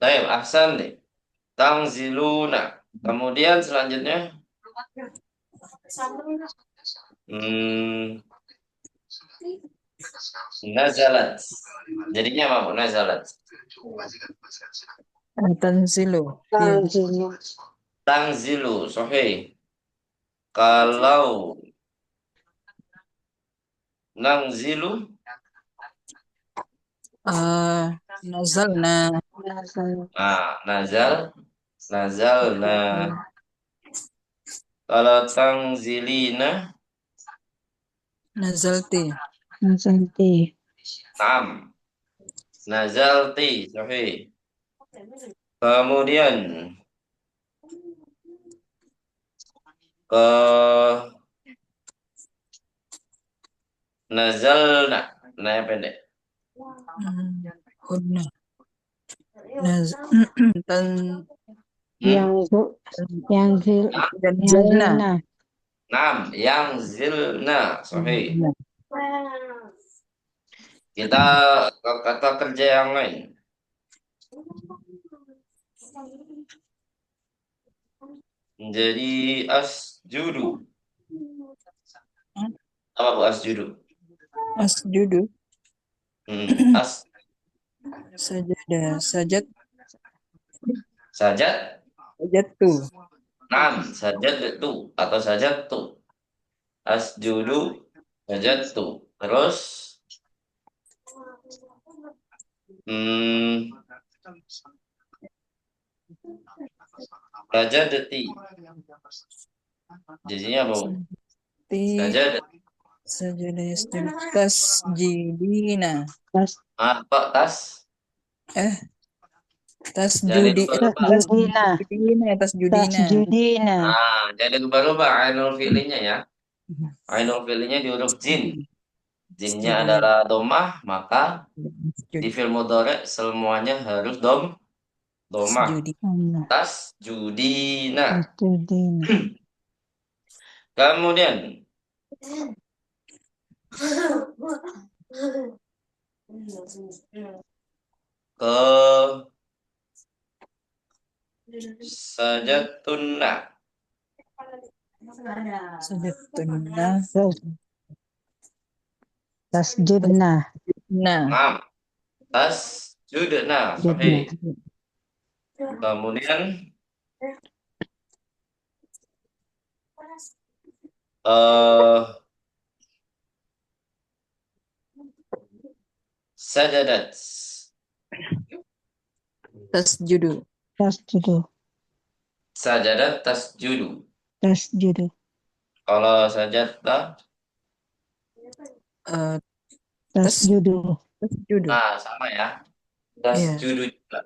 Baik, ahsan nih. Tangziluna. Kemudian selanjutnya hmm, nazalat. Jadinya apa, Bu? Nazalat. Tanzilu. Tanzilu. Tangzilu, sahih. Kalau nangzilu, Nazalna. Nazal. nazalna. Kalau tangzilina, Nazalti. Nazalti. tam. Nazalti, sahih. Kemudian ke nazalna, nah yang pendek. Hunna. Naz tan Yang zu, yang zil, dan yang zilna. zilna. Nam, yang zilna, sahih. Kita ke kata kerja yang lain. Jadi asjudu. Apa Bu asjudu? Asjudu. As Sajadah. sajad, Sajatu. nam, sajad itu atau sajad tu. Asjudu, sajad tu. Terus hmm, sajadati. Jadinya apa Bu? Ti. Sajad. Sajadah yasjudu. Tasjidina. Apa tas? Jadi Tasjudi. lupa-lupa. Tasjudina. Tasjudina. Tasjudina. Jadi lupa-lupa ainul fi'linya ya. Ainul fi'linya di huruf jin. Jinnya adalah domah, maka di fi'il mudhari semuanya harus domah. Tas judina. Tasjudina. Kemudian ke sajatuna. Sajatuna. Tasjudna. Nah. Mam. Tas judna. Sahih. Kemudian sajadat. Tasjudu. Tasjudu. Sajadat tasjudu. Tasjudu. Kalau sajadta, Tasjudu. Tasjudu. sama ya. Tasjudu juga.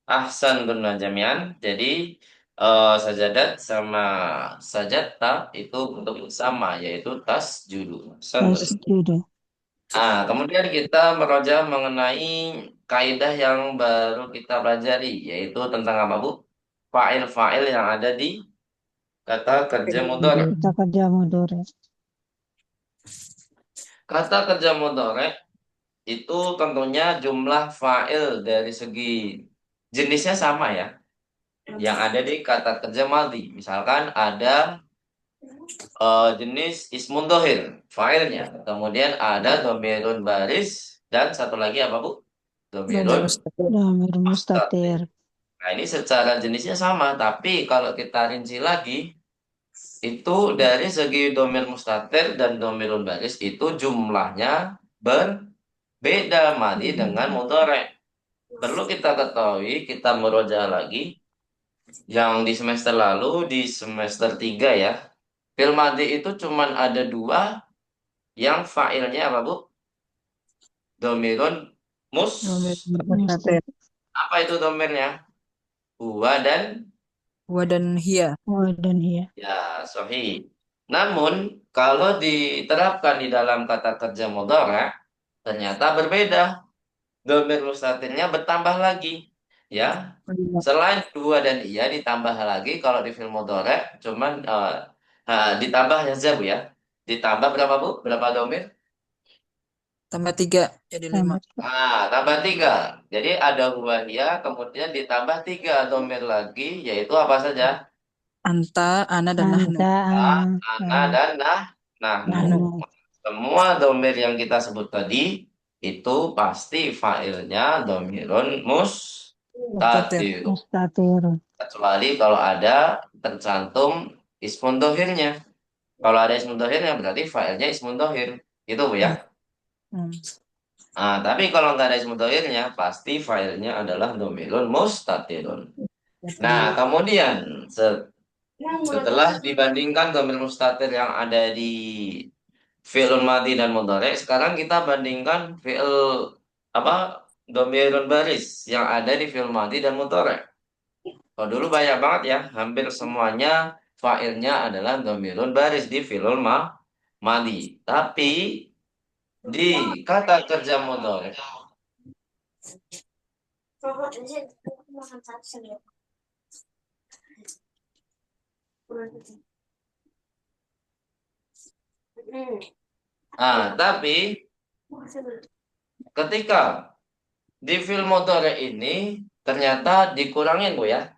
Ahsan guna jamian. Jadi sajadat sama sajadta itu bentuk sama, yaitu tasjudu. Tasjudu. Kemudian kita meroja mengenai kaidah yang baru kita pelajari, yaitu tentang apa Bu? Fa'il-fa'il yang ada di kata kerja mudhari. Kita kerja mudore. Kata kerja mudhari itu tentunya jumlah fa'il dari segi jenisnya sama ya. Yang ada di kata kerja madhi. Misalkan ada jenis ismun dohir, fa'ilnya. Kemudian ada domirun baris dan satu lagi apa Bu? Domirun Damir mustatir. mustatir. Nah, ini secara jenisnya sama, tapi kalau kita rinci lagi, itu dari segi domir mustatir dan domirun baris itu jumlahnya berbeda madhi dengan mudhari. Perlu kita ketahui, kita meroja lagi yang di semester lalu, di semester 3 ya. Fil madhi itu cuman ada dua yang fa'ilnya apa Bu? Domirun Mustatir. apa itu domirnya? Huwa dan Wa dan hiya. Dan iya. ya, sahih. Namun kalau diterapkan di dalam kata kerja mudhari ternyata berbeda. Domir mustatirnya bertambah lagi. Ya. Selain dua dan iya ditambah lagi kalau di film mudhari cuman ditambah ya Bu ya. Ditambah berapa Bu? Berapa domir? Tambah 3 jadi 5. Tambah Tambah 3. Jadi ada huwahia, kemudian ditambah 3 domir lagi, yaitu apa saja? Anta, ana, dan nahnu. anta, Ah, ana, Ana dan nahnu. Nahnu. nahnu. Semua domir yang kita sebut tadi itu pasti failnya domirun Mustatir. mustatir. Mustatirun. Kecuali kalau ada tercantum ismun dohirnya. Kalau ada ismun dohirnya berarti failnya ismun dohir. Gitu Bu ya. Hmm. Tapi kalau nggak ada ismun dohirnya pasti failnya adalah domirun mustatirun. Nah, kemudian setelah dibandingkan domir mustatir yang ada di fi'lun madhi dan mudhari, sekarang kita bandingkan fi'il apa domirun baris yang ada di fi'il madhi dan mudhari. Kalau dulu banyak banget ya, hampir semuanya fa'ilnya adalah domirun baris di fi'il madhi. Tapi di kata kerja mudhari, tapi ketika di fi'il mudhari ini ternyata dikurangin Bu ya.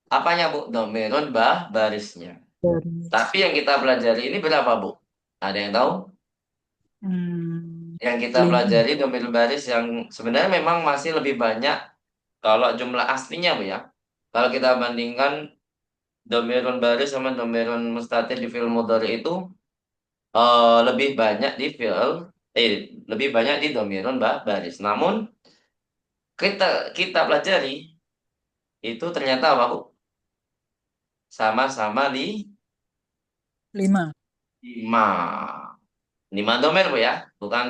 Apanya Bu? Domirun barisnya. Tapi yang kita pelajari ini berapa Bu? Ada yang tahu? Yang kita 5. pelajari domir baris yang sebenarnya memang masih lebih banyak kalau jumlah aslinya Bu ya. Kalau kita bandingkan domirun baris sama domirun mustatir di fi'il mudhari itu lebih banyak di lebih banyak di domirun baris. Namun kita kita pelajari itu ternyata apa Bu? Sama-sama di 5. 5. 5 domir Bu ya, bukan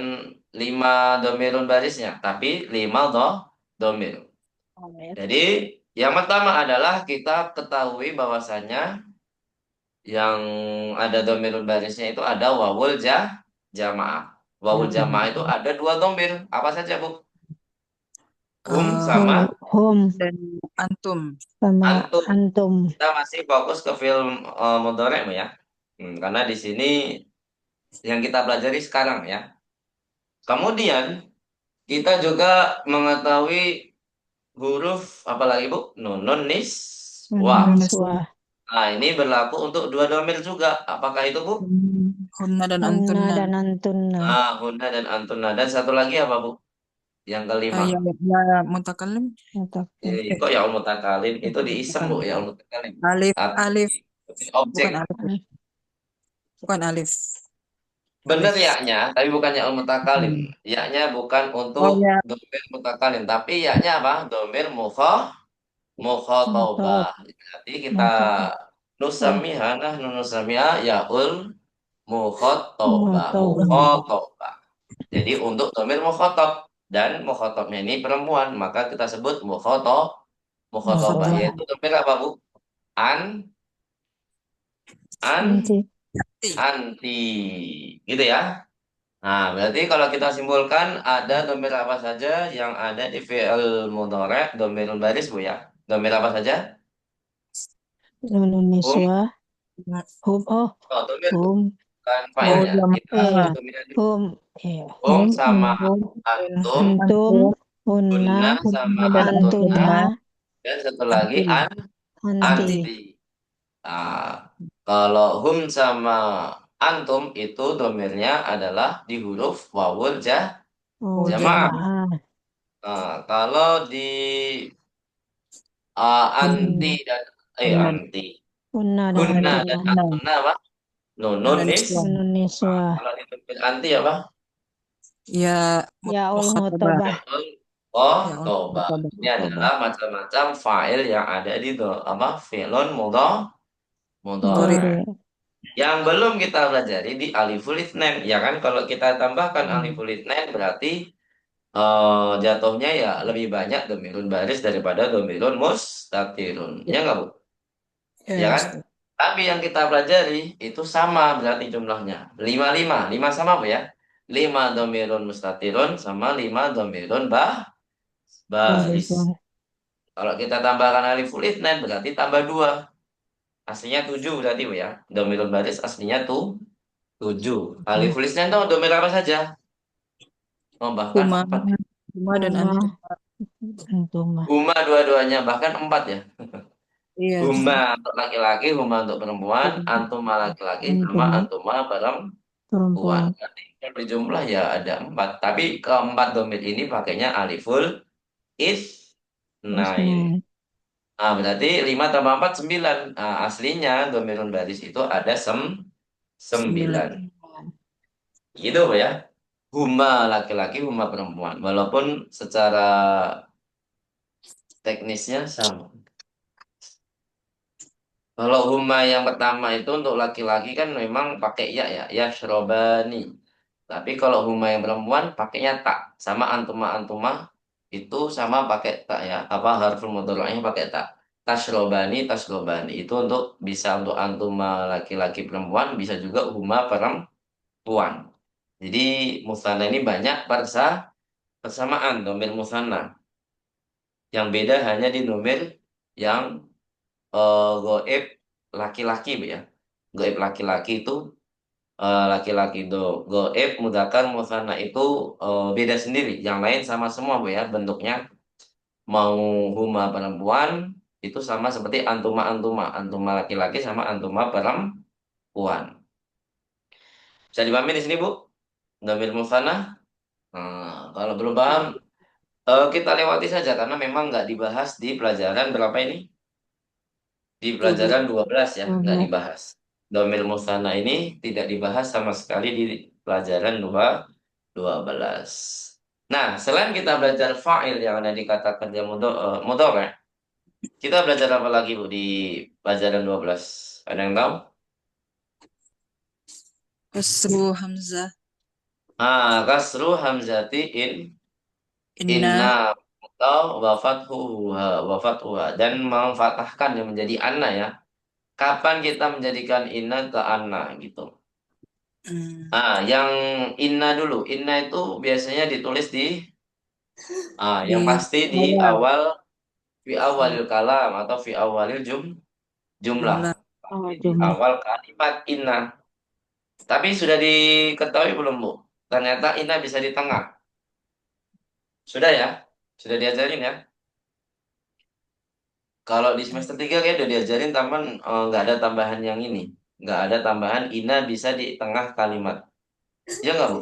5 domirun barisnya, tapi 5 domir. Jadi yang pertama adalah kita ketahui bahwasannya yang ada domirun barisnya itu ada wawul jamaah. Wawul jamaah itu ada 2 domir. Apa saja Bu? Hum sama Hum Dan antum. sama antum. antum. Kita masih fokus ke film mudhari Bu ya. Karena di sini yang kita pelajari sekarang ya. Kemudian kita juga mengetahui huruf apalagi Bu? Nunun niswah. Niswa. Nah, ini berlaku untuk 2 domir juga. Apakah itu Bu? Hunna dan Hunna antunna. dan antunna. Hunna dan antuna. Dan satu lagi apa Bu? Yang kelima. Ya mutakallim. Kok ya mutakalim? Itu diisem Bu ya mutakalim. Alif, Atau alif. objek. Bukan alif. Bukan alif. Bener Alif. yaknya, tapi bukan ya mutakalim. Yaknya bukan untuk ya. domir mutakalim, tapi yaknya apa? Domir Mukhab. mukhatabah. Jadi kita nusamiha nah nusamiha yaul mukhatabah. Mukhab. Mukhatabah. Jadi untuk domir mukhatab dan mukhatabnya ini perempuan, maka kita sebut mukhatabah Mukhab. yaitu domir apa Bu? An an Anti. anti. Gitu ya. Nah, berarti kalau kita simpulkan ada domir apa saja yang ada di fi'il mudhari, domirun baris Bu ya. Domir apa saja? Nunun Hum. niswa. Hum. Oh, Oh, domir hum. bukan fa'ilnya. Kita Eh, domirnya dulu. hum. Hum Hum. sama antum, Antum. Hunna. hunna sama Antuna. antuna, dan satu lagi Anti. anti. Nah, kalau hum sama antum itu domirnya adalah di huruf wawul Oh, jamaah. jamaah. Nah, kalau di anti dan anti. Hunna dan Hunna dan antuna. antuna apa? Nunun Nunun niswa. kalau di domir anti apa? Ya Yaul mukhatabah. mutobah. Oh, Ya toba. Ini mukhatabah. adalah macam-macam fa'il yang ada di fi'lun mudhari. Mudhari. Yang belum kita pelajari di aliful itsnain. Ya kan kalau kita tambahkan aliful itsnain berarti jatuhnya ya lebih banyak domirun baris daripada domirun mustatirun. Ya nggak Bu? Ya kan? Tapi yang kita pelajari itu sama berarti jumlahnya. 5 5 sama Bu ya? 5 domirun mustatirun sama 5 domirun baris. Kalau kita tambahkan aliful itsnain berarti tambah 2. Aslinya 7 berarti Bu ya. Domirun baris aslinya tuh 7. Aliful itsnain itu domir apa saja? Oh, bahkan Huma, 4 ya. Huma dan Huma, Antuma. Antuma. Huma dua-duanya, bahkan 4 ya. Iya, Huma untuk laki-laki, huma untuk perempuan, antuma laki-laki sama Antuma, antuma perempuan. perempuan. Berarti kalau berjumlah ya ada 4. Tapi keempat domir ini pakainya aliful isnain. Ismail. Berarti 5 tambah 4 9. Aslinya domirun baris itu ada 9. 9. Gitu Bu, ya. Huma laki-laki, huma perempuan. Walaupun secara teknisnya sama. Kalau huma yang pertama itu untuk laki-laki kan memang pakai ya syrobani. Tapi kalau huma yang perempuan pakainya tak, sama antuma itu sama pakai tak ya. Apa harful mudhari'nya pakai tak. Tasrobani itu untuk bisa untuk antuma laki-laki perempuan, bisa juga huma perempuan. Jadi musanna ini banyak persamaan domir musanna. Yang beda hanya di domir yang goib laki-laki Bu, ya. Goib laki-laki itu laki-laki do goib mudzakkar musanna itu beda sendiri. Yang lain sama semua Bu, ya. Bentuknya mau huma perempuan itu sama seperti antuma laki-laki sama antuma perempuan. Bisa dipahami di sini Bu? Domir musanna. Kalau belum paham kita lewati saja karena memang nggak dibahas di pelajaran berapa ini? Di pelajaran 12 ya, nggak 12. dibahas. Domir musanna ini tidak dibahas sama sekali di pelajaran 12. Nah, selain kita belajar fa'il yang ada di kata kerja mudhari', kita belajar apa lagi Bu di pelajaran 12? Ada yang tahu? Kasru Hamzah. Kasru hamzati inna Inna. atau wa fathuha dan memfathahkan yang menjadi anna ya. Kapan kita menjadikan inna ke anna gitu. Hmm. Yang inna dulu. Inna itu biasanya ditulis yang Di pasti di awal awal fi awalil kalam atau fi awalil jumlah. jumlah. Oh, Pasti di jumlah. awal kalimat inna. Tapi sudah diketahui belum Bu? Ternyata inna bisa di tengah. Sudah ya? Sudah diajarin ya? Kalau di semester 3 kayak udah diajarin taman nggak ada tambahan yang ini. Nggak ada tambahan inna bisa di tengah kalimat. Ya nggak Bu?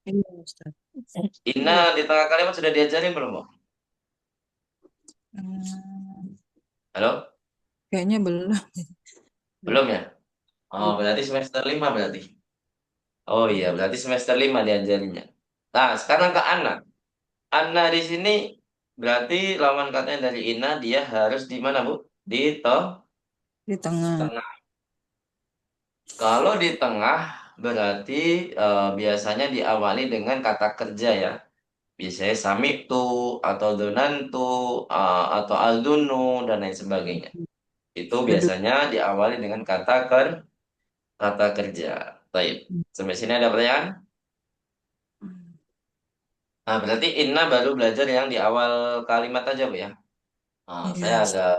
Iya, Ustaz. Inna di tengah kalimat sudah diajarin belum Bu? Hmm, Halo? kayaknya belum. Belum ya? Oh, berarti semester 5 berarti. Oh iya, berarti semester 5 diajarinnya. Nah, sekarang ke Ana. Ana di sini berarti lawan katanya dari Ina, dia harus di mana, Bu? Di Di tengah. tengah. Kalau di tengah berarti biasanya diawali dengan kata kerja ya. Biasanya sami'tu atau donantu atau aldunu dan lain sebagainya. Itu Duduk. biasanya diawali dengan kata kerja. Baik. Sampai sini ada pertanyaan? Berarti inna baru belajar yang di awal kalimat aja, Bu, ya. Saya Iya. agak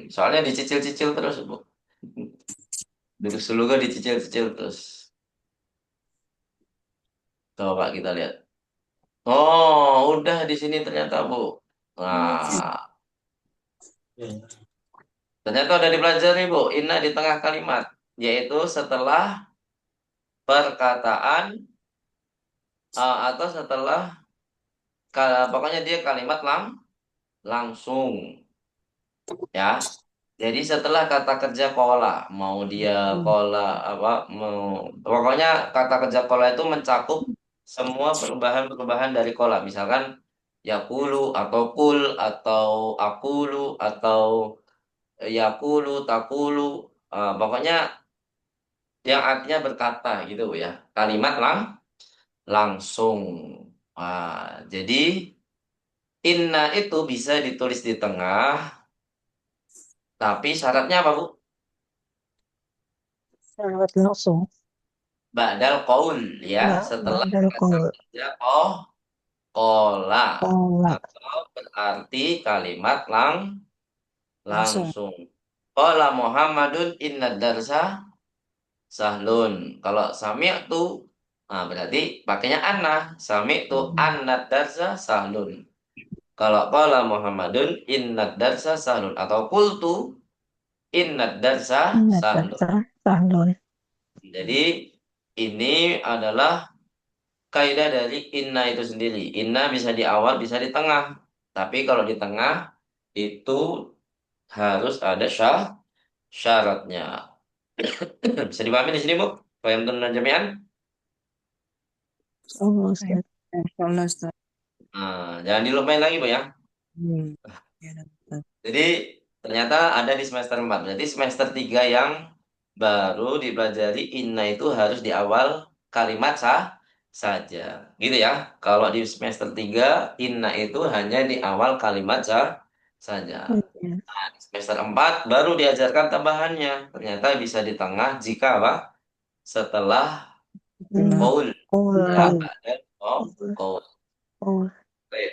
soalnya dicicil-cicil terus, Bu. Duduk dulu kan dicicil-cicil terus. Coba kita lihat. Oh, udah di sini ternyata, Bu. Nah, ternyata udah dipelajari, Bu. Inna di tengah kalimat, yaitu setelah perkataan atau setelah pokoknya dia kalimat langsung, ya. Jadi setelah kata kerja kola, mau dia kola apa, pokoknya kata kerja kola itu mencakup semua perubahan-perubahan dari kola. Misalkan yakulu atau kul atau akulu atau yakulu takulu, pokoknya yang artinya berkata gitu ya. Kalimat langsung. Jadi inna itu bisa ditulis di tengah, tapi syaratnya apa Bu? Sangat langsung. Ba'dal qaul ya, setelah Ba'dal kata qaul. kerja kola Qala. atau berarti kalimat Langsung. langsung. Qala Muhammadun inna darsa sahlun. Kalau sami'tu Nah, berarti pakainya anna. Sami itu annad darsa sahlun. Kalau qala Muhammadun innad darsa sahlun atau qultu innad darsa Ingat sahlun. bahasa sahlun. Jadi ini adalah kaidah dari inna itu sendiri. Inna bisa di awal, bisa di tengah. Tapi kalau di tengah itu harus ada syaratnya. Bisa dipahami di sini, Bu? Paham tentang jami'an? Oh, Baik. Ustaz. Insyaallah, Ustaz. Nah, jangan dilupain lagi, Bu ya. Hmm. Ya, Ustaz. Jadi ternyata ada di semester 4. Berarti semester 3 yang baru dipelajari inna itu harus di awal kalimat saja. Gitu ya. Kalau di semester 3 inna itu hanya di awal kalimat saja. Ya. Nah, di semester 4 baru diajarkan tambahannya. Ternyata bisa di tengah jika apa? Setelah Itulah. qaul. Ya. Jika Qaul. ada qaul. Qaul. Baik.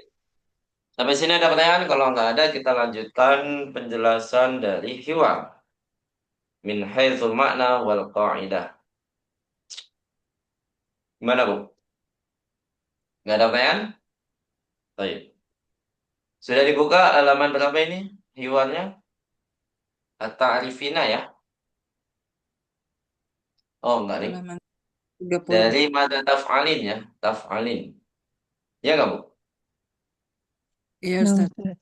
Sampai sini ada pertanyaan? Kalau nggak ada, kita lanjutkan penjelasan dari hiwar. Min haitsul makna wal qa'idah. Gimana, Bu? Nggak ada pertanyaan? Baik. Sudah dibuka halaman berapa ini? Hiwarnya? At-ta'rifina ya? Oh, enggak nih. Halaman 30. Dari mada taf'alin ya? Taf'alin. Ya nggak, Bu? Iya, Ya, Ustaz. Ustaz.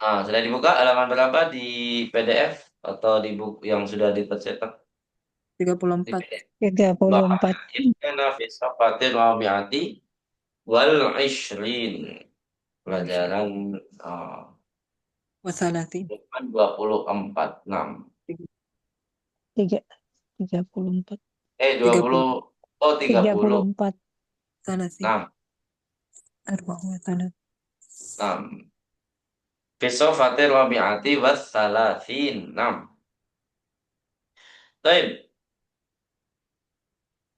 Ah, sudah dibuka halaman berapa di PDF atau di buku yang sudah tercetak di 34. PDF? 34. Bahana fi safatil rabi'ati wal ishrin. Pelajaran ah, Wasalatin. 24. 3, 34. 20. 30. Oh, 30. 34. Salatin. 6. Arba'u wa salat. 6. Fisofatir rabi'ati was salasin. 6. Baik.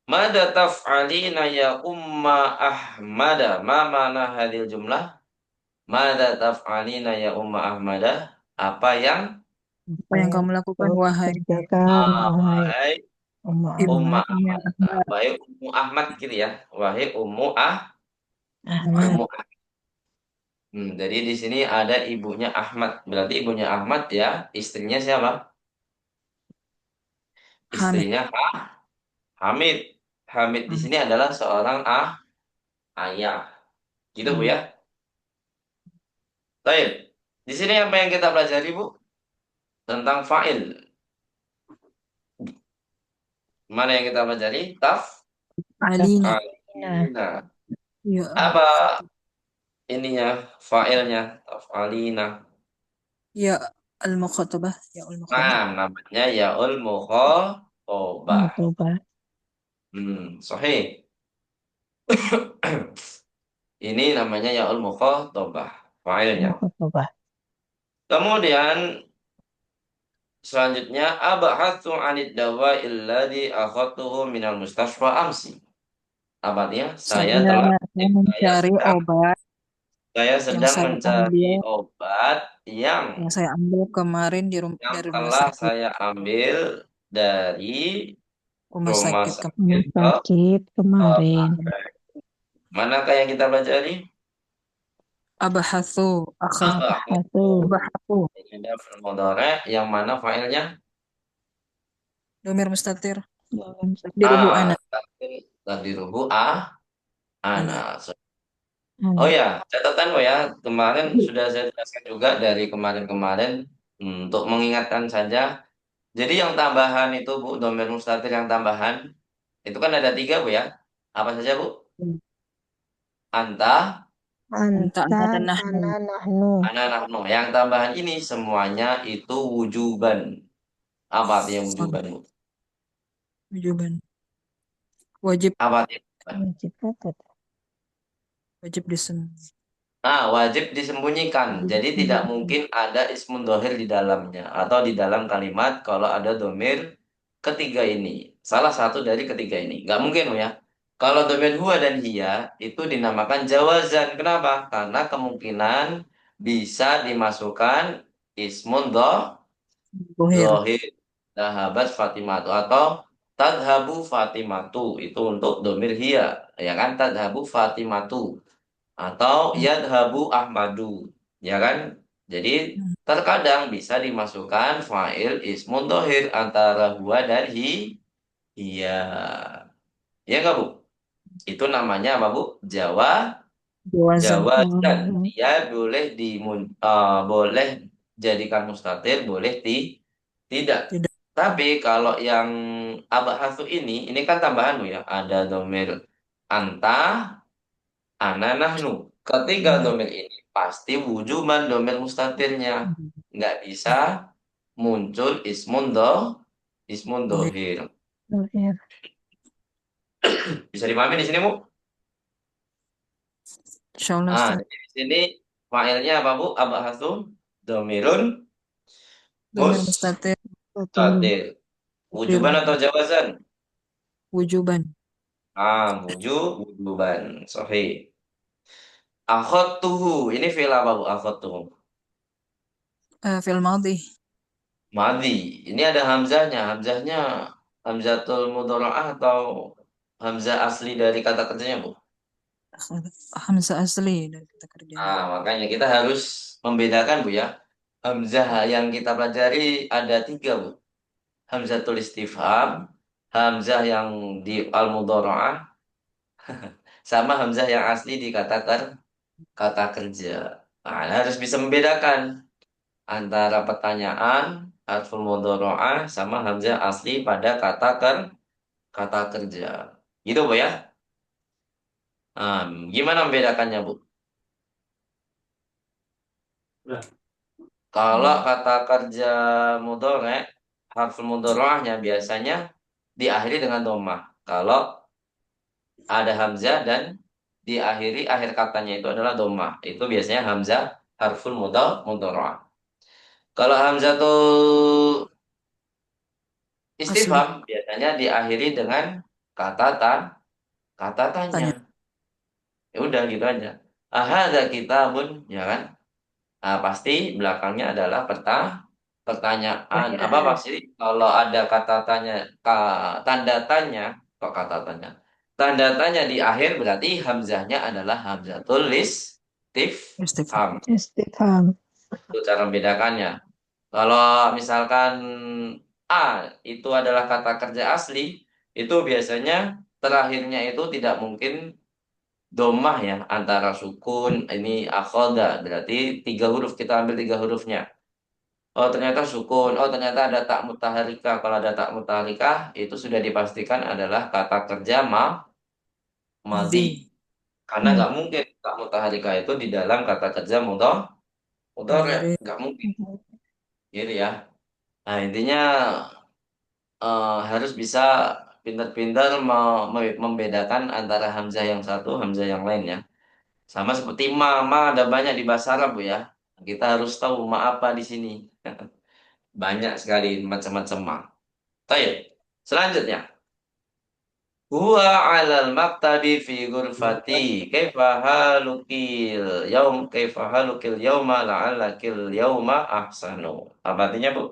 Mada taf'alina ya umma ahmada. Ma mana hadil jumlah? Mada taf'alina ya umma ahmada. Apa yang Apa yang kamu lakukan, wahai Kerjakan, wahai wahai Ummu umma Ahmad. ibunya Ahmad. Ahmad? Wahai ummu Ahmad gitu ya. Wahai Ahmad. ummu. Jadi di sini ada ibunya Ahmad. Berarti ibunya Ahmad ya, istrinya siapa? Hamid. Istrinya Hamid. Hamid di Hmm. sini adalah seorang ayah. Gitu, Bu ya. Baik. Di sini apa yang kita pelajari, Bu? Tentang fa'il. Mana yang kita pelajari? Alina. Nah, Taf'alina. Ya, Apa ininya? Fa'ilnya. Taf'alina. ya al-mukhatabah. Ya al-mukhatabah. Nah, namanya ya'ul mukhatabah. coba. Sahih. Ini namanya ya'ul mukhatabah. Fa'ilnya. Coba. Kemudian selanjutnya abahatsu 'anid dawa'il ladzi akhadtuhu minal mustashfa amsi. Apa artinya? Saya Saya telah saya mencari sedang obat saya yang sedang saya mencari ambil obat yang kemarin yang dari rumah telah sakit saya ambil dari rumah rumah sakit Rumah sakit ke sakit kemarin. praktek. Manakah yang kita pelajari? abahatsu akhadtu Apa? Satu. abahatsu Ini ada fi'il mudhari yang mana fa'ilnya? domir mustatir Dalam dirubu anak Tadi rubu ana. anak Oh anak. ya, catatan ya, kemarin sudah saya jelaskan juga dari kemarin-kemarin untuk mengingatkan saja. Jadi yang tambahan itu Bu, domir mustatir yang tambahan itu kan ada 3 Bu ya. Apa saja Bu? Anta, anta ana Anta, dan nahnu nana, nahnu. ana, nahnu. Yang tambahan ini semuanya itu wujuban. Apa artinya wujuban Bu? wujuban wajib Apa artinya wujuban? Wajib apa tuh? wajib disem Wajib disembunyikan. Jadi tidak mungkin ada ismun dohir di dalamnya atau di dalam kalimat kalau ada domir ketiga ini. Salah satu dari ketiga ini. Nggak mungkin ya. Kalau domir huwa dan hiya itu dinamakan jawazan. Kenapa? Karena kemungkinan bisa dimasukkan ismun bohir dohir. Dahabat Fatimah atau Tadhabu Fatimatu itu untuk domir hiya, ya kan? Tadhabu Fatimatu atau Hmm. yadhabu Ahmadu, ya kan? Jadi Hmm. terkadang bisa dimasukkan fa'il ismun dohir antara huwa dan iya. Ya nggak, Bu? Itu namanya apa, Bu? Jawazan. Jawazan. Oh, Dia boleh jadikan mustatir, boleh tidak. Tidak. Tapi kalau yang abahasu ini kan tambahan, Bu ya. Ada domir anta, ana, nahnu. Ketiga Hmm. domir ini pasti wujuban domir mustatirnya. Nggak bisa muncul ismun Dohir. dohir. dohir. Bisa dipahami di sini, Bu? Insyaallah Ah, Ustaz. jadi di sini fa'ilnya apa, Bu? Abahasu domirun Domir mustatir. Betul. mustatir. Wujuban Fil atau jawazan? wujuban. Wujuban. Sahih. Akhadtuhu. Ini fi'il apa, Bu? Akhadtuhu. Fil madhi. Madi. Ini ada hamzahnya. Hamzahnya hamzatul mudhara'ah atau hamzah asli dari kata kerjanya, Bu? Hamzah asli dari kata kerjanya. Makanya kita harus membedakan, Bu ya. Hamzah yang kita pelajari ada tiga, Bu. Hamzatul istifham, hamzah yang di al-mudhara'ah, sama hamzah yang asli di kata kerja. Nah, harus bisa membedakan antara pertanyaan, harful mudhara'ah, sama hamzah asli pada kata kerja. Gitu, Bu ya. Gimana membedakannya, Bu? Kalau Hmm. kata kerja mudhari', harful mudhara'ahnya biasanya diakhiri dengan dhammah. Kalau ada hamzah dan diakhiri akhir katanya itu adalah dhammah. Itu biasanya hamzah harful mudhara'ah. Kalau hamzatul Asli. istifham biasanya diakhiri dengan kata kata tanya. Tanya. Ya udah gitu aja. Ahadza kitabun, ya kan? Pasti belakangnya adalah pertanyaan. Apa Pertanyaan. pasti kalau ada kata tanya, tanda tanya, kok kata tanya? Tanda tanya di akhir berarti hamzahnya adalah hamzatul Istifham. istifham. Istifham. Itu cara membedakannya. Kalau misalkan A itu adalah kata kerja asli, itu biasanya terakhirnya itu tidak mungkin domah ya, antara sukun ini akhoda, berarti tiga huruf, kita ambil tiga hurufnya. Oh ternyata sukun, oh ternyata ada tak mutaharika. Kalau ada tak mutaharika itu sudah dipastikan adalah kata kerja madi. Madhi. Karena Hmm. nggak mungkin tak mutaharika itu di dalam kata kerja mudhari, Mudhari. nggak mungkin. Gitu ya. Nah intinya harus bisa pintar-pintar membedakan antara hamzah yang satu, hamzah yang lain ya. Sama seperti ma ada banyak di bahasa Arab, Bu ya. Kita harus tahu ma apa di sini. Banyak sekali macam-macam ma. Baik. Selanjutnya, huwa 'alal maktabi fi ghurfati. Kaifa halukil yauma la'allakil yauma ahsanu. Apa artinya, Bu?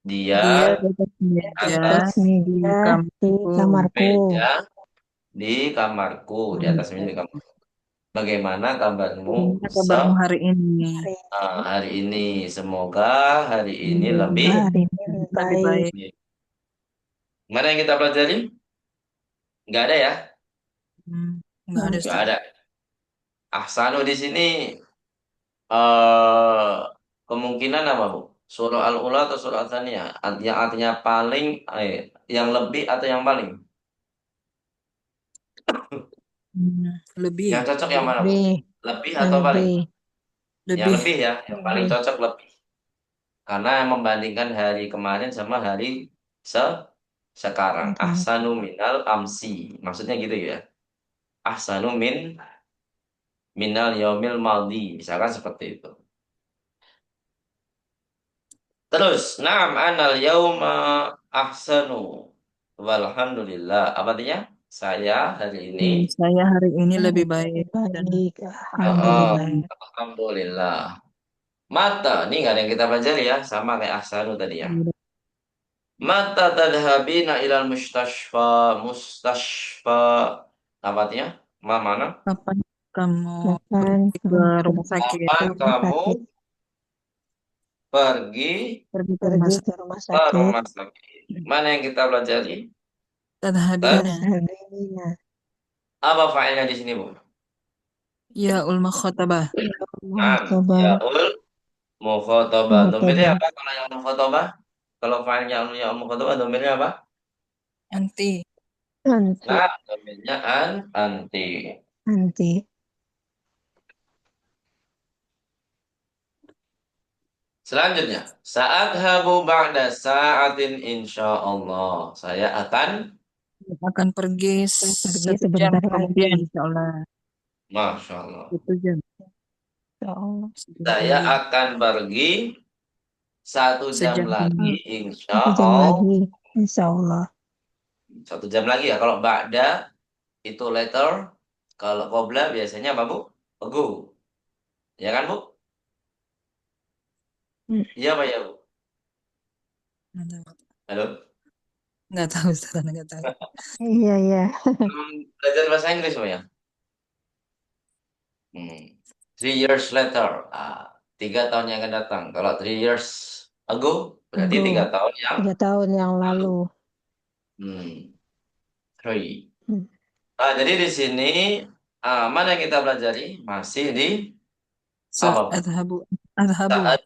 Dia Dia di atas di Di meja atas atas di meja di kamarku. kamarku. meja di kamarku, di Hmm. atas meja di kamar. Bagaimana kabarmu Gimana kabarmu hari ini? Hari hari ini? Semoga hari ini lebih semoga hari ini lebih Lebih baik. baik. Mana yang kita pelajari? Nggak ada ya? Hmm. Enggak ada Nggak Ustaz. ada. Ahsanu di sini eh kemungkinan apa, Bu? Surah Al-Ula atau surah Al-Tsaniyah? Yang artinya paling, yang lebih atau yang paling? Hmm. Lebih Yang ya? cocok yang mana, Bu? Lebih, Lebih yang atau paling? lebih, Yang Lebih. lebih ya, yang paling lebih. cocok lebih. Karena membandingkan hari kemarin sama hari se sekarang. Sekarang. Ahsanu minal amsi. Maksudnya gitu ya. Ahsanu minal yaumil maldi. Misalkan seperti itu. Terus, na'am anal yauma ahsanu. Walhamdulillah. Apa artinya? Saya hari ini. Saya hari ini Hari lebih ini baik lebih dan baik. Oh, Alhamdulillah. Alhamdulillah. Mata. Ini nggak ada yang kita pelajari ya. Sama kayak ahsanu tadi ya. Mata tadhabina ilal mustashfa. Mustashfa. Apa artinya? Mana? Kapan kamu Kapan pergi ke kamu rumah pergi sakit? Kapan ke rumah kamu sakit? pergi Pergi ke rumah Pergi sakit. ke rumah ke sakit. rumah sakit? Mana yang kita pelajari? Tadhabina. Tadhabina. Apa failnya di sini, Bu? Ya ul mukhatabah. Ya Muhasabah. ul mukhotoba. Domirnya Muhasabah. apa kalau yang mukhotoba? Kalau failnya ya mukhotoba, domirnya apa? Anti. Nanti. Nah, domirnya anti. Nanti. Selanjutnya, saat habu ba'da sa'atin insyaallah. Saya akan, Akan pergi Pergi 1 jam sebentar kemudian, lagi. insya Allah. Masya Allah. 1 jam. Ya Allah. 1 jam Saya lagi. akan pergi 1 jam Sejam lagi, kemudian. insya 1 jam Allah. lagi. Insya Allah. 1 jam lagi ya. Kalau ba'da itu later. Kalau qobla biasanya apa, Bu? Ago. Ya kan, Bu? Hmm. Iya, Pak ya, Bu? Nggak tahu. Halo? Nggak tahu, Ustaz. Nggak tahu. Iya, iya. Belajar bahasa Inggris, Pak ya? 3 years later. 3 tahun yang akan datang. Kalau 3 years ago, berarti Ago. 3 tahun yang 3 tahun yang lalu. lalu. Hmm, three. Hmm. Jadi di sini mana yang kita pelajari? Masih di apa, Bu? Adhabu. Adhabu. Saat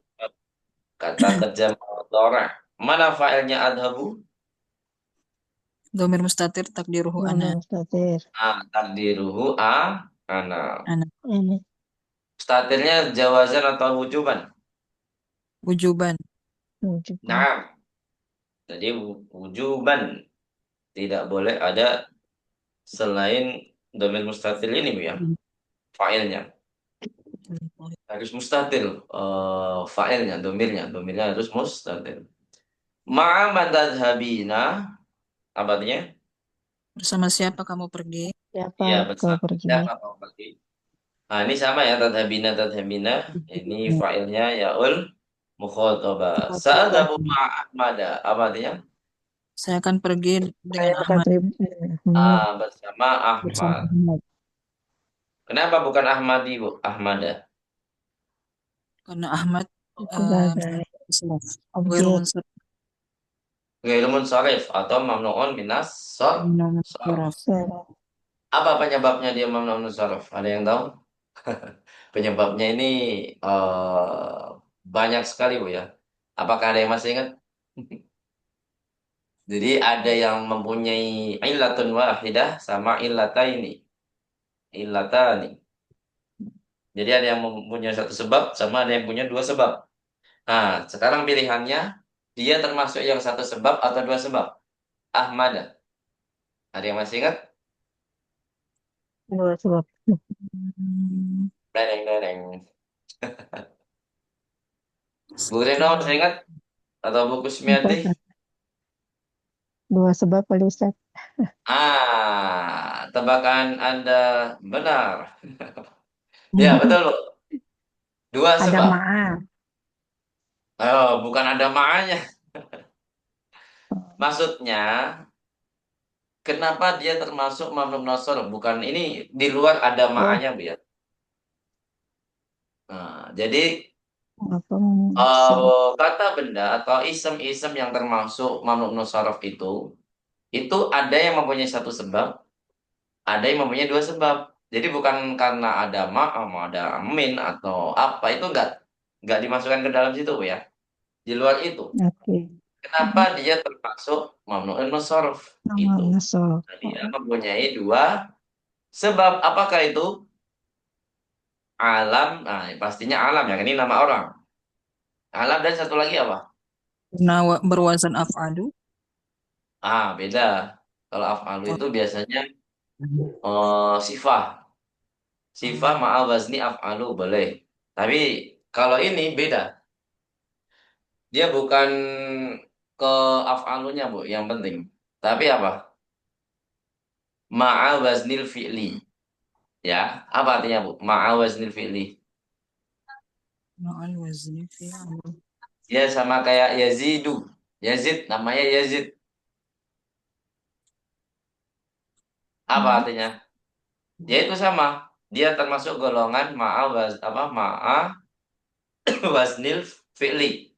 kata kerja mudhari'. Mana failnya adhabu? Domir mustatir takdiruhu ana. Nama mustatir. Takdiruhu ana. Ana. Ini. Mustatirnya jawazan atau wujuban? Wujuban. Wujudkan. Nah, jadi wujuban. Tidak boleh ada selain domir mustatir ini, Bu ya. Failnya harus mustatir. Failnya, domirnya harus mustatir. Ma'aman tadhabina. Apa artinya? Bersama siapa kamu pergi? Siapa Iya, kau bersama pergi? siapa kau pergi? Ini sama ya, tadhabina, tadhabina. Ini failnya yaul mukhotoba. Saat Abu Ahmada. Apa artinya? Saya akan pergi Saya dengan akan Ahmad. Ahmad. Bersama Bersama Ahmad. Ahmad. Kenapa bukan Ahmadi, Bu? Ahmada. Karena Ahmad Sebagai Ghairul objek. munsharif. Ghairu munsharif atau mamnuun minas sarf. Munsharif. Apa penyebabnya dia mamnuun minas sarf? Ada yang tahu? Penyebabnya ini banyak sekali, Bu ya. Apakah ada yang masih ingat? Jadi ada yang mempunyai illatun wahidah sama illataini. Illatani. Jadi ada yang mempunyai satu sebab sama ada yang punya dua sebab. Nah, sekarang pilihannya dia termasuk yang satu sebab atau dua sebab. Ahmad. Ada yang masih ingat? Dua sebab. Hmm, Dereng, dereng. Bu Reno masih ingat? Atau Bu Apa? Kusmiati? Dua sebab kali Ustaz. Tebakan Anda benar. Ya, betul, Bu. Dua Ada sebab. maaf. Bukan ada makanya. Maksudnya, kenapa dia termasuk mamlum nasor? Bukan ini di luar ada Oh, makanya, Bu ya. Jadi apa maksud? kata benda atau isem-isem yang termasuk mamlum nasorof itu ada yang mempunyai satu sebab, ada yang mempunyai dua sebab. Jadi bukan karena ada ma'am, ada min atau apa itu enggak dimasukkan ke dalam situ, Bu ya. Di luar itu. Oke. Kenapa dia termasuk mamnu'un nasorof? Nama Itu. nasab. Nah, dia mempunyai dua sebab. Apakah itu? Alam, pastinya alam ya, ini nama orang. Alam dan satu lagi apa? Karena berwazan af'alu. Beda. Kalau af'alu Oh, itu biasanya sifah. Sifah oh, ma'al wazni af'alu boleh. Tapi kalau ini beda. Dia bukan ke af'alunya, Bu, yang penting. Tapi apa? Ma'al waznil fi'li. Ya, apa artinya, Bu? Ma'al waznil fi'li. ma'al wazni fi'al. Ya sama kayak yazidu. Yazid, namanya Yazid. Apa artinya? Ya itu sama. Dia termasuk golongan waznil fi'li.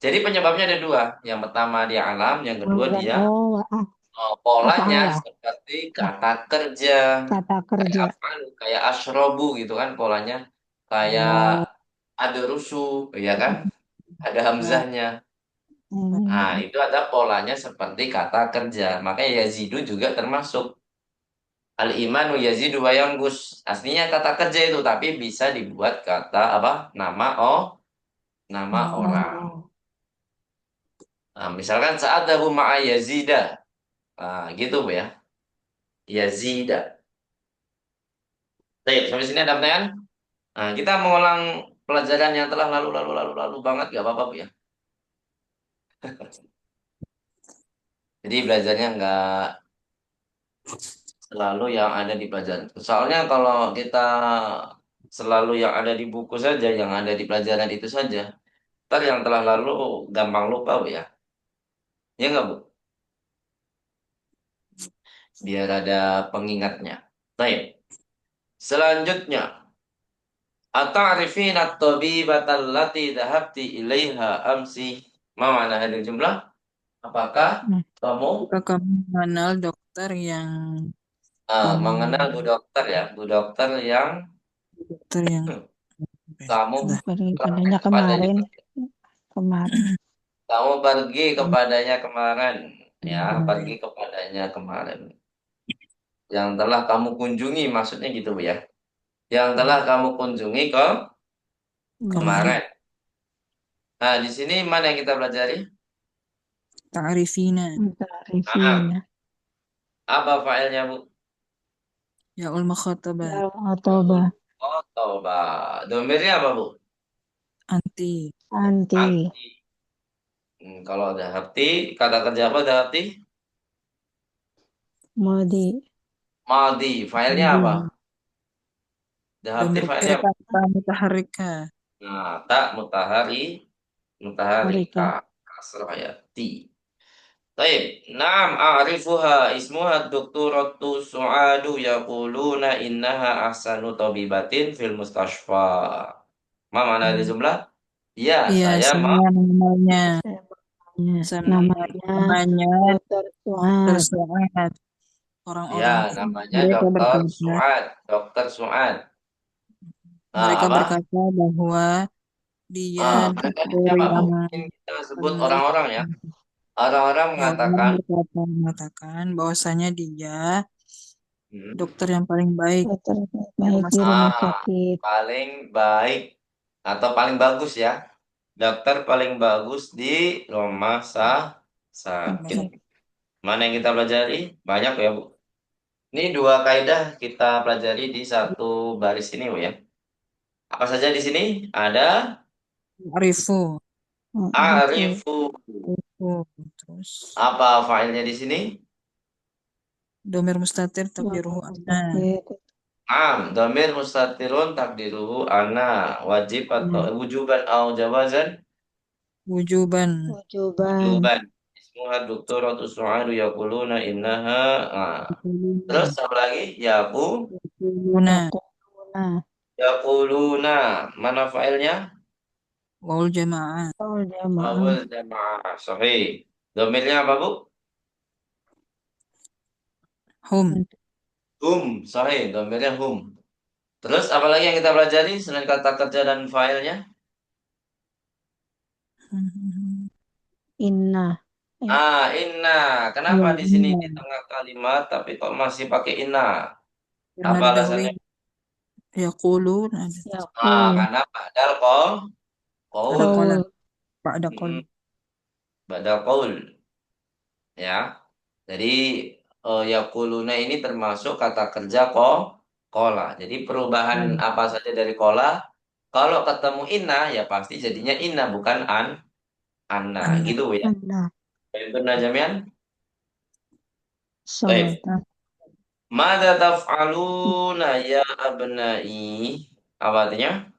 Jadi penyebabnya ada dua. Yang pertama dia alam, yang kedua Bulan. dia Oh, polanya afalah. seperti kata kerja. Kata Kayak kerja. apa? Kayak asrobu gitu kan polanya. Kayak Oh, ada rusu, ya kan? Ada ya. hamzahnya. Nah, Hmm. itu ada polanya seperti kata kerja. Makanya yazidu juga termasuk. Al-imanu yazidu wa yangus. Aslinya kata kerja itu, tapi bisa dibuat kata apa? Nama Nama orang. orang. Nah, misalkan saat ada ma'a yazida. Nah, gitu Bu ya. Yazida. Baik, sampai sini ada pertanyaan? Nah, kita mengulang pelajaran yang telah lalu banget, gak apa-apa Bu ya. Jadi belajarnya nggak selalu yang ada di pelajaran. Soalnya kalau kita selalu yang ada di buku saja, yang ada di pelajaran itu saja, ntar yang telah lalu gampang lupa Bu ya. Ya nggak Bu? Biar ada pengingatnya. Baik. Selanjutnya, ata'rifina at-tabibata allati dhahabti ilaiha amsi. Ma mana hadir jumlah? Apakah Hmm. kamu Jika kamu mengenal dokter yang kamu mengenal Bu dokter yang dokter yang kamu sudah Pergi praktek padanya kepadanya, kemarin. Kemarin. kamu pergi kepadanya kemarin, ya, pergi kemarin kepadanya kemarin. Yang telah kamu kunjungi, maksudnya gitu Bu ya. Yang telah kamu kunjungi ke kemarin Kemarin. kemarin. Nah, di sini mana yang kita pelajari? ta'rifina Nah, Tarifina. apa failnya Bu? ya ul makhatabah Ya Yaul Otoba. Khotoba. Domirnya apa Bu? anti Anti. Anti. Kalau ada hati, kata kerja apa ada hati? Modi. Madi. Failnya apa? Kemudian Dahati domir failnya apa? kata mutaharrika Nah, tak mutaharika. Harika. Kasrah ya. Ti. Taib. Naam a'rifuha ismuha doktoratu su'adu yaquluna innaha ahsanu tabibatin fil mustashfa. Ma mana ada jumlah? Ya, iya saya mau. saya mengenalnya Saya bertanya. saya Namanya namanya Dokter Suad. tersoal Ya, orang-orang namanya mereka Dokter berkata Suad. Dokter Suad. Nah, mereka apa? berkata bahwa dia Mereka ini dokter siapa, Bu? yang Mungkin kita sebut peneliti. orang-orang ya. Orang-orang Ya, orang mengatakan, mengatakan bahwasanya dia hmm, dokter yang paling baik Dokter di baik rumah di sakit. rumah ah, sakit. paling baik atau paling bagus ya. Dokter paling bagus di rumah Rumah sakit. sakit. Mana yang kita pelajari? Banyak ya, Bu. Ini dua kaidah kita pelajari di satu baris ini, Bu ya. Apa saja di sini? Ada Arifu. Arifu. arifu. Arifu. Terus Apa failnya di sini? domir mustatir takdiruhu Dokter ana. sakit. Domir mustatirun takdiruhu ana wajib atau Ya, wujuban au jawazan. wujuban. Wujuban. Wujuban. Ismuha doktoratu su'adu yaquluna innaha. Terus Yakuluna. apa lagi? Yakuluna. Yakuluna. Yaquluna. Mana failnya? Waul jamaah. Tol jamaah. Awal jamaah. Sahih. Domirnya apa, Bu? Hum. Hum. Sahih. Domirnya hum. Terus apa lagi yang kita pelajari selain kata kerja dan failnya? Inna. Eh, Inna. Kenapa Ya, di sini di ini. tengah kalimat tapi kok masih pakai inna? Karena Apa didahului alasannya? yaqulun. Yakul. Karena badal Ada qaul. kola. Kaul. Pak ada kol. Mm, badal qaul. Ya. Jadi yakuluna ini termasuk kata kerja kola. Jadi perubahan apa saja dari kola, kalau ketemu inna ya pasti jadinya inna bukan anna Anda. gitu ya. Anda. Benar Jamian? Baik. Sawata. Mada taf'aluna ya abnai? Apa artinya?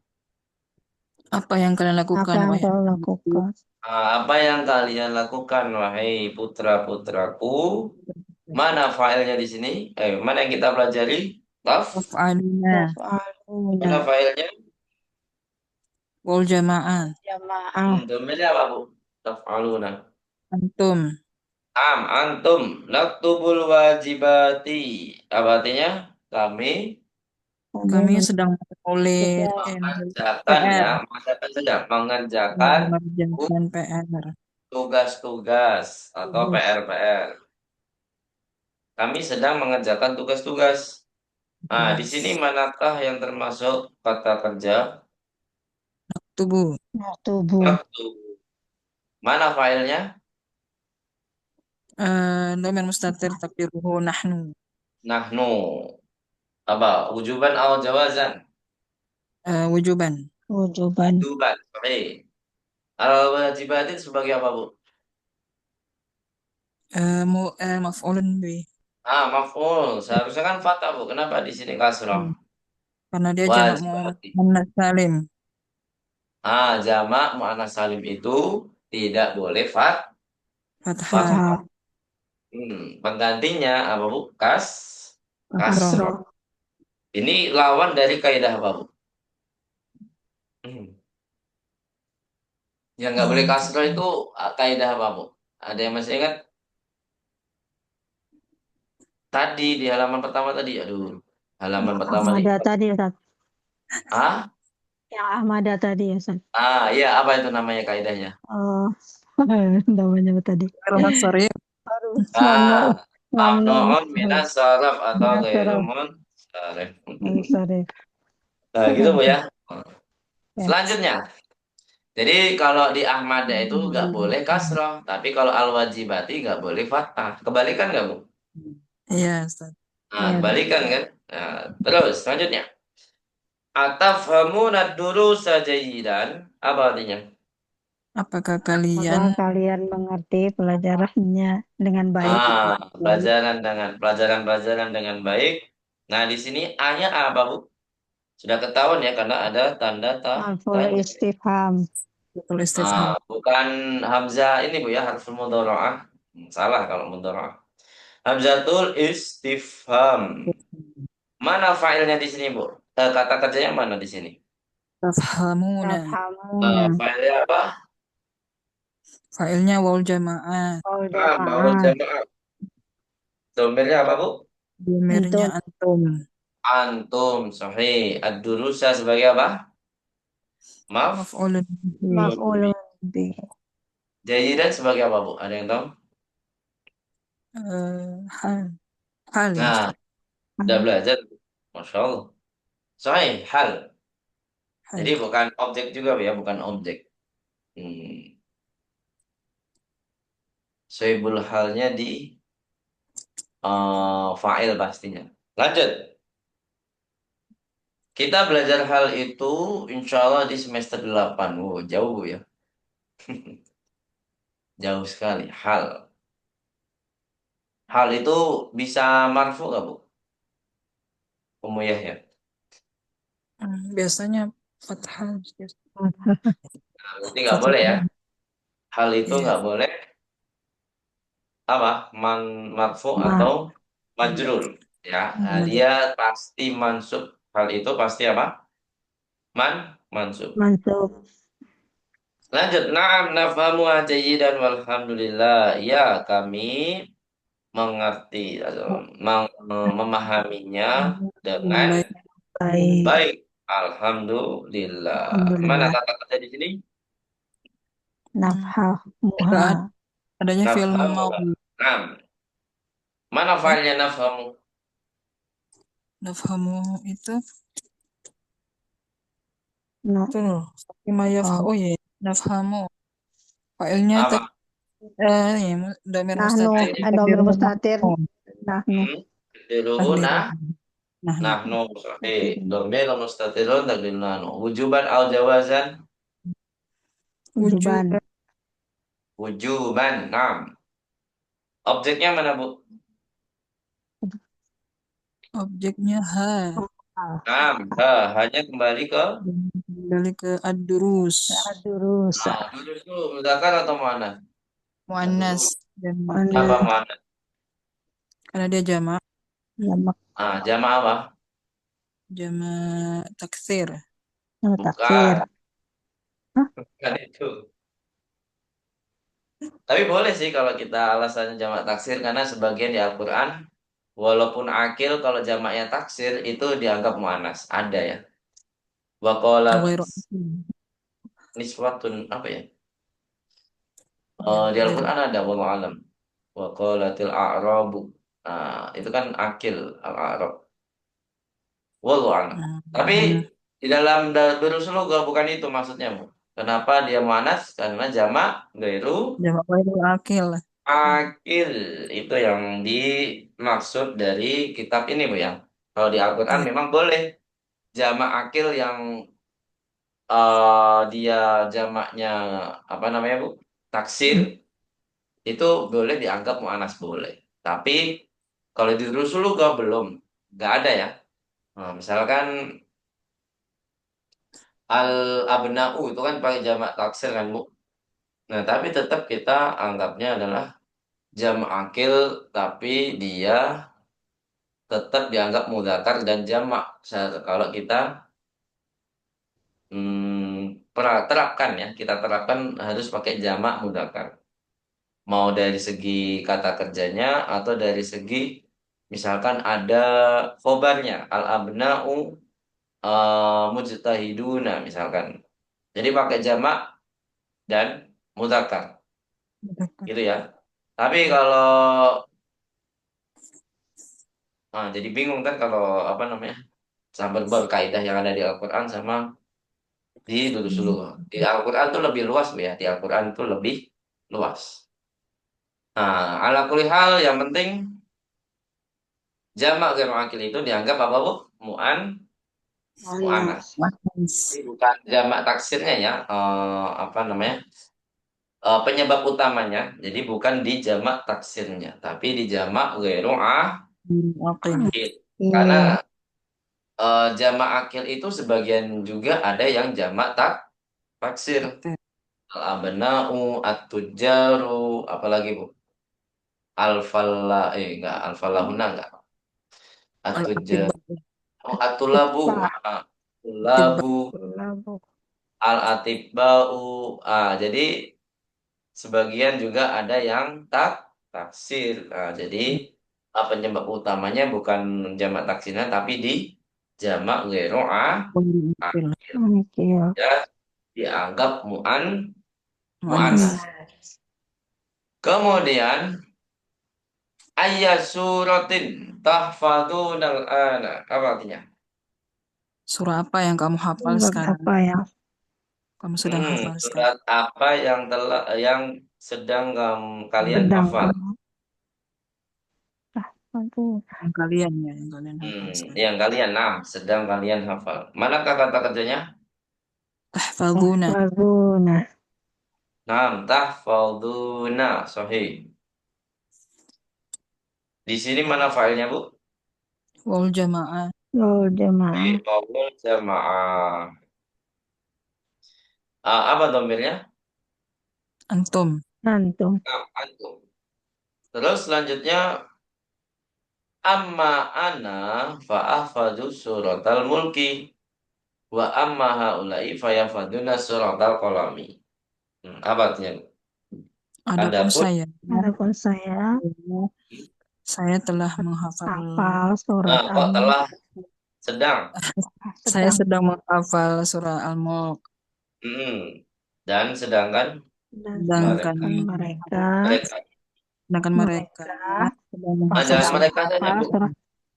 Apa yang kalian Apa lakukan, yang wahai kau anak-anakku? lakukan? Apa yang kalian lakukan, wahai putra-putraku? Mana filenya di sini? Mana yang kita pelajari? Laf. Taf'aluna Taf'aluna. Mana filenya? wal jamaah. Jamaah. Domainnya apa, Bu? Taf'aluna. Antum. Antum. Naktubul wajibati. Apa artinya? Kami Kami Kami sedang menulis sedang mengerjakan PR. ya. Maksudnya sedang mengerjakan Mengerjakan PR. tugas-tugas atau tugas. PR-PR. Kami sedang mengerjakan tugas-tugas. Nah, di sini Tugas. manakah yang termasuk kata kerja? Tubuh. Nah, tubuh. Waktu. Mana filenya? Dhamir mustatir takdiruhu nahnu. Nahnu. Apa? Wujuban atau jawazan? Wujuban. Wujuban. Wujuban. Oke. Al-wajibatin sebagai apa, Bu? Maf'ulun bih. Maf'ul. Seharusnya kan fathah, Bu. Kenapa di sini kasrah? Karena dia jamak Wajibati. muannas salim. Jamak muannas salim itu tidak boleh Fathah. fathah. Fathah. Penggantinya apa, Bu? Kasroh. Kasrah. Kasroh. Ini lawan dari kaidah apa, Bu? Hmm. Yang nggak boleh kasrah itu kaidah apa, Bu? Ada yang masih ingat? Tadi di halaman pertama tadi, aduh, halaman Yang pertama nih. Ahmada tadi, Ustaz. Ah, Yang Ahmada tadi, ya, Ustaz. iya apa itu namanya kaidahnya? Oh, namanya apa tadi? Rumah sorry. Baru. Ah, Mamnun. mamnuun minas saraf atau ghairu Minasaraf. munsharif. Sorry. Gitu, Bu ya. Ya. Selanjutnya, jadi kalau di Ahmada itu nggak boleh kasroh, tapi kalau al-wajibati nggak boleh fathah. Kebalikan nggak, Bu? Iya, Ustaz. Ya, Ustaz. Kebalikan kan? Nah, terus selanjutnya. Atafhamuna durusa jayidan. Apa artinya? Apakah kalian Apakah kalian mengerti pelajarannya dengan baik? Pelajaran-pelajaran dengan baik. Nah, di sini A-nya apa, Bu? Sudah ketahuan ya karena ada tanda Harful tanya. istifham. betul istifham? Bukan hamzah ini, Bu ya, harful mudharaah. Salah kalau mudharaah. Hamzatul istifham. Mana failnya di sini, Bu? Kata kerjanya mana di sini? Tafhamuna. Tafhamuna. Failnya apa? Fa'ilnya wal jamaah. Qaul Baul jamaah. jamaah. Domirnya apa, Bu? Domirnya Antum. antum. Antum, sahih. Ad-durusa sebagai apa? Maaf. Maf'ulun bih. Maf'ulun bih. Jayidan sebagai apa, Bu? Ada yang tahu? Hal. Hal ya, Nah, Ustaz. udah belajar. Masya Allah. Sahih, hal. Hal. Jadi bukan objek juga, Bu ya, bukan objek. Hmm. Sohibul halnya di fa'il pastinya. Lanjut. Kita belajar hal itu insya Allah di semester 8. Wow, jauh ya. Jauh sekali. Hal. Hal itu bisa marfu nggak, Bu? Umuyah ya. Biasanya fathah. Nah, berarti nggak Fathah. boleh ya. Hal itu Iya. nggak boleh apa? Marfu Ma. atau majrur. Ya, nah, Maju. dia pasti mansub. Hal itu pasti apa? Mansub. Mansub. Lanjut. Naam nafhamu jayidan walhamdulillah. Ya, kami mengerti atau memahaminya dengan Baik. Baik. baik. Alhamdulillah. Mana Alhamdulillah. kata kata di sini? Nggak Nafhamuha. adanya film Nafhamu. mau Naam. Mana filenya nafhamu? nafhamu itu No. tuh loh. Lima Oh. oh ya, nafhamu. Failnya Apa? ya, damir Nahnu. mustatir. Domir Takdirnya mustatir. nahnu. Nahnu. Dulu Takdir nah. nahnu. Nahnu sahih. Domir mustatirun takdir nahnu. Wujuban al jawazan. Wujud Wujuban. Wujuban. Naam. Objeknya mana, Bu? objeknya ha. Ah. Naam. Hanya kembali ke Kembali ke ad-durus. Durusa. Nah, dulu mudzakkar atau muannats? Muannas. Dulu. Jamak. Apa Mana muannats? Karena dia jamak. jamak Ah, jama' apa? Jamak taksir. taksir. Bukan, Hah? bukan itu. Tapi boleh sih kalau kita alasannya jamak taksir karena sebagian di Al-Qur'an walaupun akil kalau jamaknya taksir itu dianggap muannas. Ada ya. Wa qalat Ghairu. niswatun apa ya? Ya, Di ghairu. Al-Qur'an ada wallahu alam. Wa qalatil a'rabu. Nah, itu kan akil al-a'rab. Wallahu a'lam. Tapi Hmm. di dalam durus lugah bukan itu maksudnya, Bu. Kenapa dia muannas? Karena jamak gairu Jamak ghairu akil. akil itu yang dimaksud dari kitab ini, Bu ya. Kalau di Al-Qur'an Iya. memang boleh jamak akil yang dia jamaknya apa namanya, Bu? Taksir itu boleh dianggap mu'anas boleh. Tapi kalau di Rusul juga belum, nggak ada ya. Nah, misalkan al abna'u itu kan pakai jamak taksir kan Bu. Nah tapi tetap kita anggapnya adalah jamak akil, tapi dia tetap dianggap mudzakkar dan jamak. Kalau kita terapkan ya, kita terapkan harus pakai jamak mudzakkar. Mau dari segi kata kerjanya atau dari segi misalkan ada khobarnya al abna'u mujtahiduna misalkan. Jadi pakai jamak dan mudzakkar gitu ya. Tapi kalau jadi bingung kan kalau apa namanya? Sambil berkaidah yang ada di Al-Qur'an sama di dulu. Di Al-Qur'an tuh lebih luas Bu ya. Di Al-Qur'an tuh lebih luas. Nah, ala kulli hal yang penting jamak ghairu akil itu dianggap apa Bu? Mu'annas. Muannas. Jadi bukan jamak taksirnya ya, apa namanya? Penyebab utamanya. Jadi bukan di jamak taksirnya, tapi di jamak ghairu Akil. akil. Karena Iya. jamak akil itu sebagian juga ada yang jamak taksir. Al-abna'u, at-tujaru, apalagi Bu? Enggak, al-falahuna enggak. At-tujar, Al-atibba. oh, at-tulabu, Tiba. Atibba. tulabu, Labu. al-atibba'u. Jadi sebagian juga ada yang taksir. Jadi penyebab utamanya bukan jamak taksirnya tapi di jamak ghairu Akil. akil. Akil. Ya, dianggap Muannas. muannas. Muannas. Kemudian ayat suratin tahfadunal ana. Apa artinya? Surah apa yang kamu hafal Surat sekarang? apa ya? Kamu sedang hafal sekarang. Surat apa yang sedang kalian Sedang hafal? kamu. Aduh. Yang kalian ya, yang kalian hafal sekarang. Yang kalian sedang kalian hafal. Manakah kata kerjanya? Tahfadzuna. Tahfazuna. Tahfaduna. Sahih. Di sini mana filenya, Bu? Wal jamaah. Wal Di jamaah. awal jamaah. Apa domirnya? Antum. Antum. Antum. Terus selanjutnya amma ana fa'ahfadzu suratal mulki wa amma haula'i fayafaduna suratal qalami. Apa artinya? Adapun Adapun saya, Adapun saya saya telah menghafal, hafal surat kok Al-Mulk. telah sedang. saya Sedang. sedang menghafal surah Al-Mulk. Hmm. Dan sedangkan Dan Sedangkan mereka sedangkan mereka mereka sedangkan mereka mereka sedang menghafal jangan sedang surah mereka saja, menghafal Bu. surat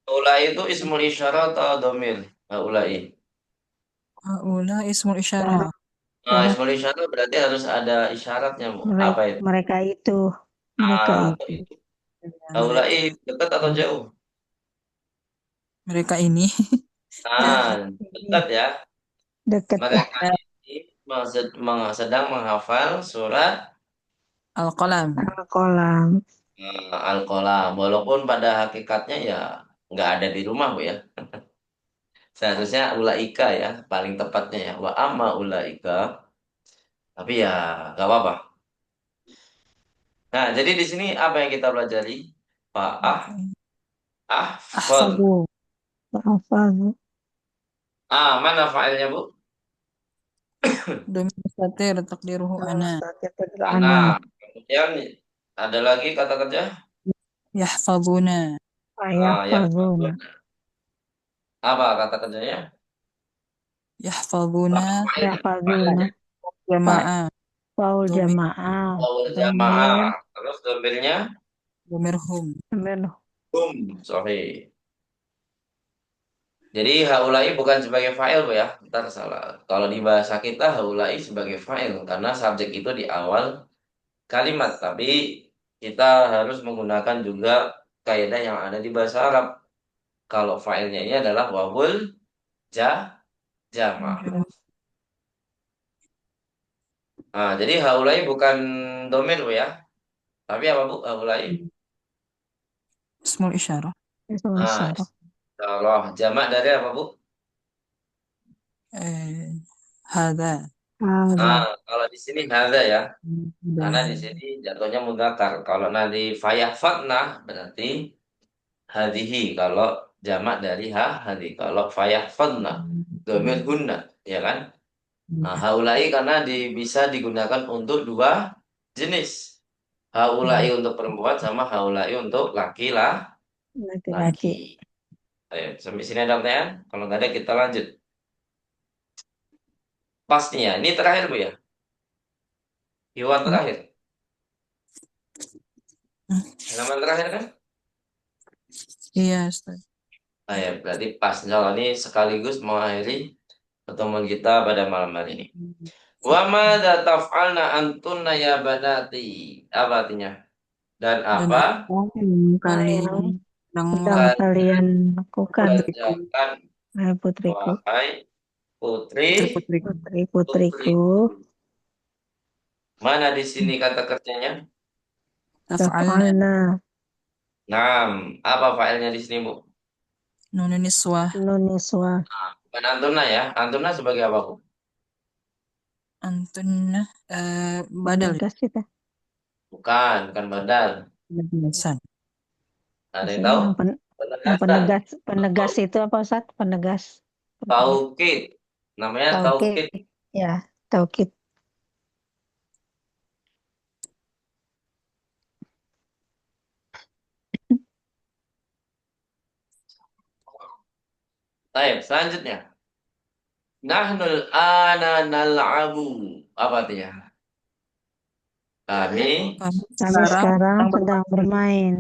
Ulai itu ismul isyarat atau domir? Ulai. Haula ismul isyarah. isyarat. Isyarat. Ismul isyarat berarti harus ada isyaratnya, Bu. Apa Mereka, itu? mereka itu. Mereka Apa itu. itu? Ya, Ulai mereka dekat atau jauh? mereka ini Dekat Ini ya. deket ya. Mereka ini sedang menghafal surat Al-Qalam. Kolam. Al-Qalam. Walaupun pada hakikatnya ya nggak ada di rumah, Bu ya. Seharusnya ulaika ya, paling tepatnya ya. Wa amma ulaika. Tapi ya gak apa-apa. Nah, jadi di sini apa yang kita pelajari? Fa'ah, Oke. ahfad. أحفظ. Fa'afazu. Mana fa'ilnya, Bu? ضمير مستتر تقديره أنا. Mustaqil ana. Anak. Kemudian ada lagi kata kerja. يحفظون. Ya. Ayahfazuna. Apa kata kerjanya? يحفظون Yahfazuna. Fa- جماعة. Faul ضمير jamaah. Awal Domir. jamaah. Terus domirnya ضميرهم. Domir. hum. Sahih. Jadi haulai bukan sebagai fa'il, Bu ya. Ntar salah. Kalau di bahasa kita haulai sebagai fa'il karena subjek itu di awal kalimat. Tapi kita harus menggunakan juga kaidah yang ada di bahasa Arab. Kalau fa'ilnya ini adalah wawul jamaah. Nah, jadi haulai bukan domir, Bu ya. Tapi apa, Bu? Haulai. اسم الإشارة. Ismul Nah, isyarah. kalau jamak dari apa, Bu? هذا. Nah, Hadza. kalau di sini ada ya. Karena di هذا. sini jatuhnya mudzakkar. Kalau nanti fayahfatna berarti hadihi. Kalau jamak dari hadi. Kalau fayahfatna domir hunna, ya kan? Nah, haulai karena bisa digunakan untuk dua jenis. Haulai untuk perempuan sama haulai untuk Laki-laki. laki. Ayo, sampai sini ada pertanyaan? Kalau nggak ada kita lanjut. Pastinya. Ini terakhir, Bu ya. Hewan terakhir. Halaman terakhir kan? Iya, Ustaz. Ya, berarti pas. Kalau ini sekaligus mengakhiri pertemuan kita pada malam hari ini. Wa madza taf'alna antunna ya banati? Apa artinya? Dan Dan apa apa yang kalian Yang sedang sedang kalian lakukan, putriku, kerjakan putriku, wahai putri putri-putriku. putri-putriku, putriku? Mana di sini kata kerjanya? Taf'alna. taf'alna, Nam, apa failnya di sini, Bu? Nun niswah. nuniswa, Bukan antuna ya. Antuna sebagai apa, Bu? Antunna. Badal ya. penegas kita. Bukan badal. Penegasan. Ada yang Maksudnya tahu? yang Penegasan. penegas, penegas itu apa Ustaz? Penegas. Taukid. Namanya Taukid, taukid. ya, taukid. Baik, selanjutnya. Nahnul ana nal'abu. Apa artinya? Kami Kami Kami sekarang sekarang sedang sedang bermain.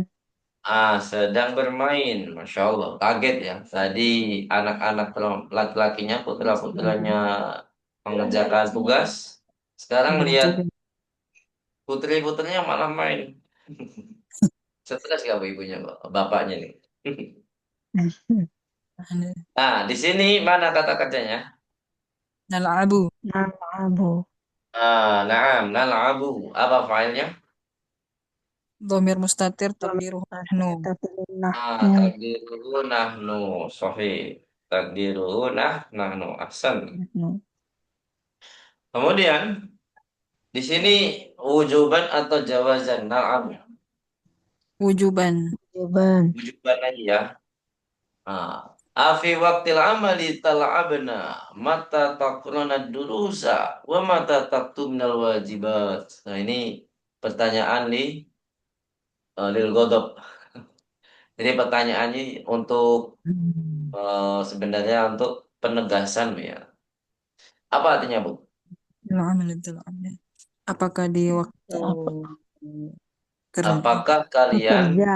sedang bermain. Masya Allah, kaget ya. Tadi anak-anak laki-lakinya, putra-putranya mengerjakan tugas. Sekarang lihat bertugas. putri-putrinya malah main. Stres gak bu ibunya, bapaknya nih? Nah, di sini mana kata kerjanya? Nal'abu. Nal'abu. Naam, nal'abu. Apa failnya? Dhamir mustatir takdiruhu nahnu. Nahnu. Takdiruhu nahnu. Sahih. Takdiruhu nahnu. Ahsan. Kemudian di sini wujuban atau jawazan nal'ab. Wujuban. Jawaban. Wujuban aja ya. Afi waktil amali tal'abna mata taqrana durusa wa mata taktumnal wajibat. Nah, ini pertanyaan nih lil godop. Jadi pertanyaannya untuk sebenarnya untuk penegasan ya. Apa artinya, Bu? Al-amal al-amal. Apakah di waktu Apa? kerja? Apakah kalian Bekerja.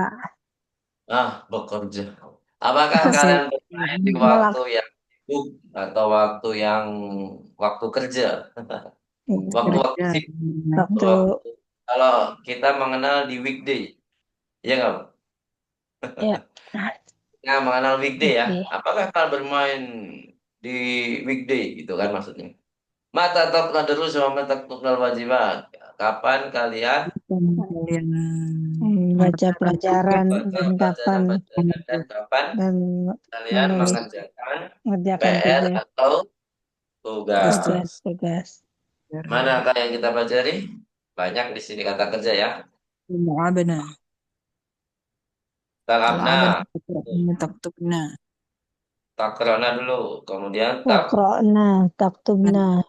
bekerja? Apakah Masih kalian bermain di waktu Melak. yang sibuk atau waktu kerja? Waktu-waktu kerja. sibuk. Waktu Waktu kalau kita mengenal di weekday, ya nggak, Bu? ya. Nah, mengenal weekday ya. Oke. Apakah kalian bermain di weekday gitu kan maksudnya? Mata taqna terus sama mata taqnal wajibat. Kapan kalian Kalian membaca pelajaran Baca dan kapan pelajaran-pelajaran dan kapan dan kalian menulis mengerjakan mengerjakan PR tugas atau tugas tugas. tugas. pelajaran. Manakah yang kita pelajari? Banyak di sini kata kerja ya. Mu'abana. Talabna, Tal'abana. Takra'na. Taktubna. takrona dulu, kemudian Waqra'na, taktubna,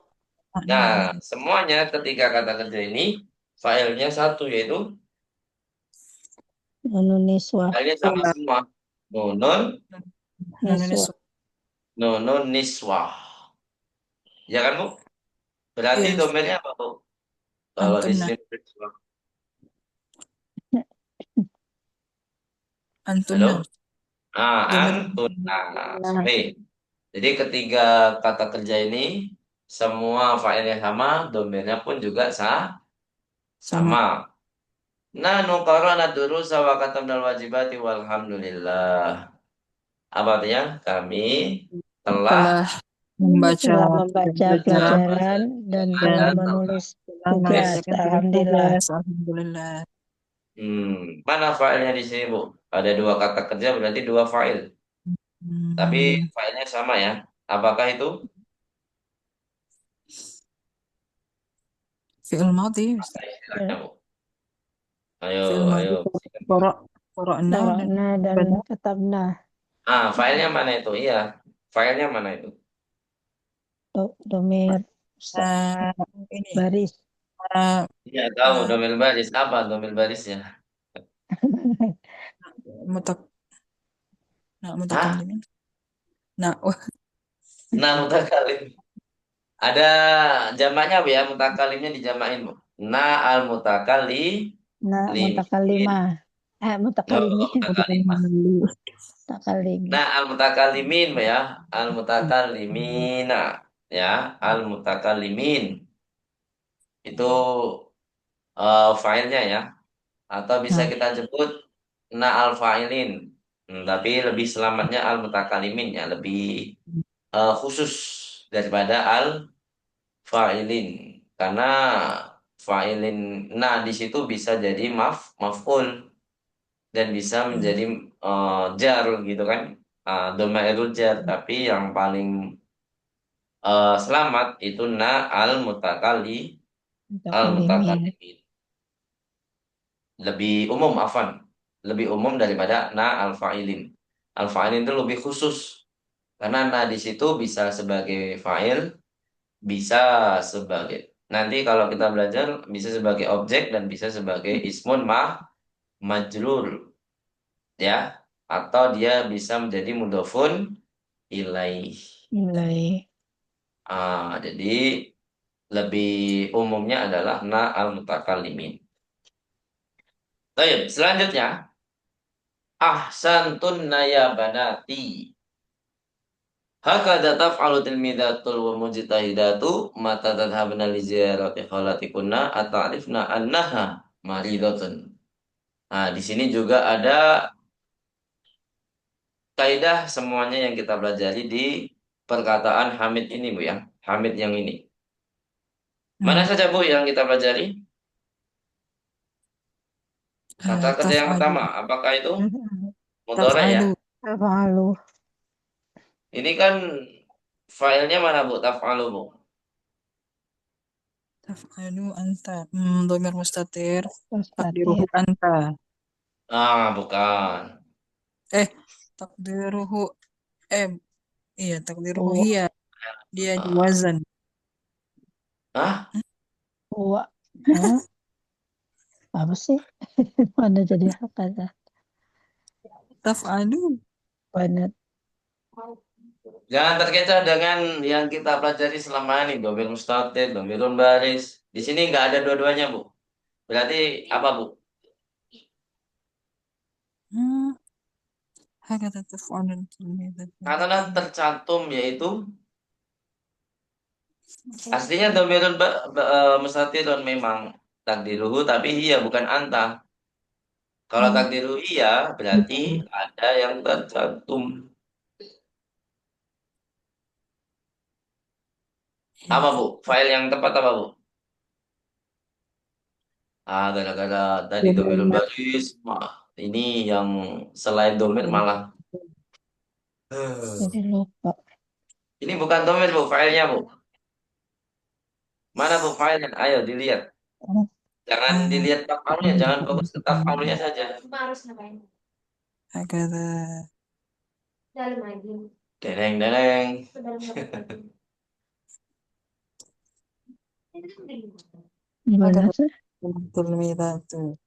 Nah, semuanya ketika kata kerja ini filenya satu yaitu menuliswa, filenya sama semua. Nunun, niswa. nunun niswah. Ya kan, Bu? Berarti Yes. domainnya apa, Bu? Kalau di Antunna. sini niswah. Antunna. Halo? Ah, Domir. antun. Nah, Nah, sorry. Jadi ketiga kata kerja ini semua filenya sama, domainnya pun juga Sama. sama. Nanu qarana durusa wa katamnal wajibati walhamdulillah. Apa artinya? Kami telah Telah membaca telah membaca pelajaran membaca pelajaran dan telah dan pelajaran telah menulis telah menulis. tugas. mengerjakan Alhamdulillah. tugas-tugas. Alhamdulillah. Mana failnya di sini, Bu? Ada dua kata kerja berarti dua fail. Tapi Hmm, failnya sama ya. Apakah itu? fi'il madhi, Apa Ustaz. istilahnya, Bu? Ayo, Fi'il ayo. madhi. Qara'na dan Qara'na dan bana. katabna. Failnya mana itu? Iya. Failnya mana itu? Domir Nah, ini. baris. Nah, Iya, tahu nah, domel baris. Apa domel barisnya? mutak, nah, Hah? mutakallimin. Nah, wah, Nah, mutakalim. Ada jamaknya, Bu ya. Mutakalimnya dijamain, Bu. Na al Nah, mutakalimin. mutakalimah. Oh, Mutakalimin. mutakalimah. Mutakalim. Nah, al-mutakalimin ya. Al-mutakalimina ya. Al-mutakalimin itu filenya ya. Atau bisa nah, kita sebut na al-failin. Tapi lebih selamatnya al-mutakalimin ya. Lebih khusus daripada al-failin. Karena failin nah di situ bisa jadi maf'ul dan bisa hmm, menjadi jar gitu kan. Domairul jar tapi yang paling selamat itu na al Mutakalimin. mutakalimin lebih umum afan lebih umum daripada na al fa'ilin. Al fa'ilin itu lebih khusus karena na di situ bisa sebagai fa'il, bisa sebagai nanti kalau kita belajar bisa sebagai objek dan bisa sebagai ismun majrur ya, atau dia bisa menjadi mudhofun ilaih. Nilai. Jadi lebih umumnya adalah na al mutakallimin. Baik, selanjutnya ahsantun ya banati. Hakada taf'alu tilmidatul wa mujtahidatu mata tadhabna li ziyarati khalatikunna ata'rifna annaha maridatun. Nah, di sini juga ada kaidah semuanya yang kita pelajari di perkataan Hamid ini, Bu ya. Hamid yang ini. Mana nah, saja, Bu, yang kita pelajari? Kata kerja yang taf'alu. pertama, apakah itu mudhari ya? Taf'alu. Tafalu. Ini kan filenya mana, Bu? Taf'alu, Bu. Taf'alu anta. Domir mustatir. Takdiruhu Mustatir. anta. Bukan. Eh, takdiruhu. Eh, iya, takdiruhu Wa. hiya. Dia Ah, wazan. Hah? Wa. Hah? Apa sih? Mana jadi kata? Taf'alu. Banget. Jangan terkecoh dengan yang kita pelajari selama ini, domir mustatir, domirun baris. Di sini nggak ada dua-duanya, Bu. Berarti apa, Bu? Hmm, hakata taf'alu tilmidatul. Karena tercantum yaitu aslinya mustatirun memang takdiruhu, tapi iya bukan anta. Kalau Hmm, takdiru iya, berarti ada yang tercantum. iya. Apa, Bu? File yang tepat apa, Bu? Gara-gara tadi domirul Domain. baris, ini yang selain domir malah. Jadi lupa. Ini bukan domir bu, filenya bu. Mana bu filenya? Ayo dilihat. Oh, Jangan Ah, dilihat tafalnya, jangan fokus ke tafalnya saja. agar Dereng dereng. agar gimana sih? Tulmidatu.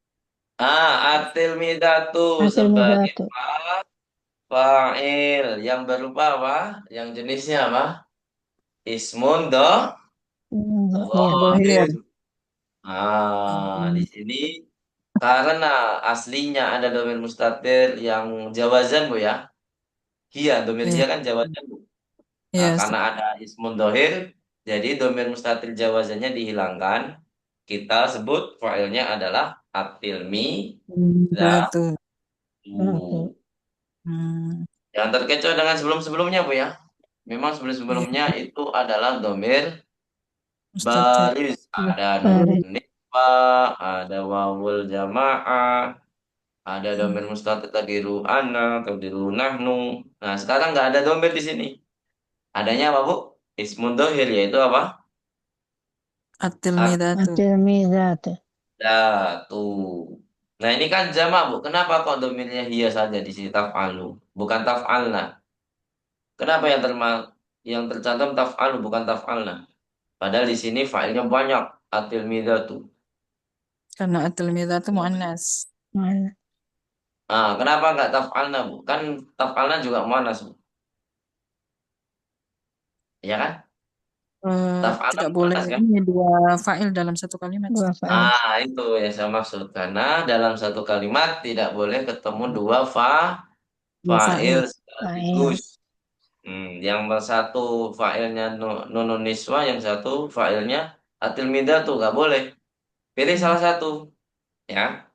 Atil midatu Hasil sebagai midatu. fa'il yang berupa apa? Yang jenisnya apa? Ismun Zahir. Zahir. dhahir. Di sini karena aslinya ada domir mustatir yang jawazan bu ya. Iya, domir Ya, dia kan jawazan bu. ya, Karena ada ismun dhahir, jadi domir mustatir jawazannya dihilangkan. Kita sebut fa'ilnya adalah atilmi datu. Tulmidatu. Satu. Hmm, Yang terkecoh dengan sebelum-sebelumnya bu ya. Memang ya, sebelum-sebelumnya itu adalah domir Mustatir. baris. Ada nun Baris. nisbah, ada wawul jamaah, ada Hmm, domir mustatir tadiru ana, tadiru nahnu. Nah, sekarang nggak ada domir di sini. Adanya apa, Bu? Ismun dohir, yaitu apa? At-Tilmidatu. Hasil midatu. Adatu. Nah, ini kan jamak, Bu. Kenapa kok domirnya hiya saja di sini taf'alu? Bukan taf'alna. Kenapa yang tercantum taf'alu bukan taf'alna? Padahal di sini fa'ilnya banyak. At-tilmidatu. Karena At-Tilmidatu mu'annas. Mana? Kenapa nggak taf'alna, Bu? Kan taf'alna juga muannas, Bu. Ya kan? Taf'alna Tidak boleh muannas kan? ini dua fa'il dalam satu kalimat. Dua fa'il. Itu yang saya maksud. Karena dalam satu kalimat tidak boleh ketemu dua Dua fa'il fa'il. Fa'il. sekaligus. Yang satu fa'ilnya nunun niswa, yang satu fa'ilnya atil midatu, nggak boleh. Pilih Hmm, salah satu. Ya,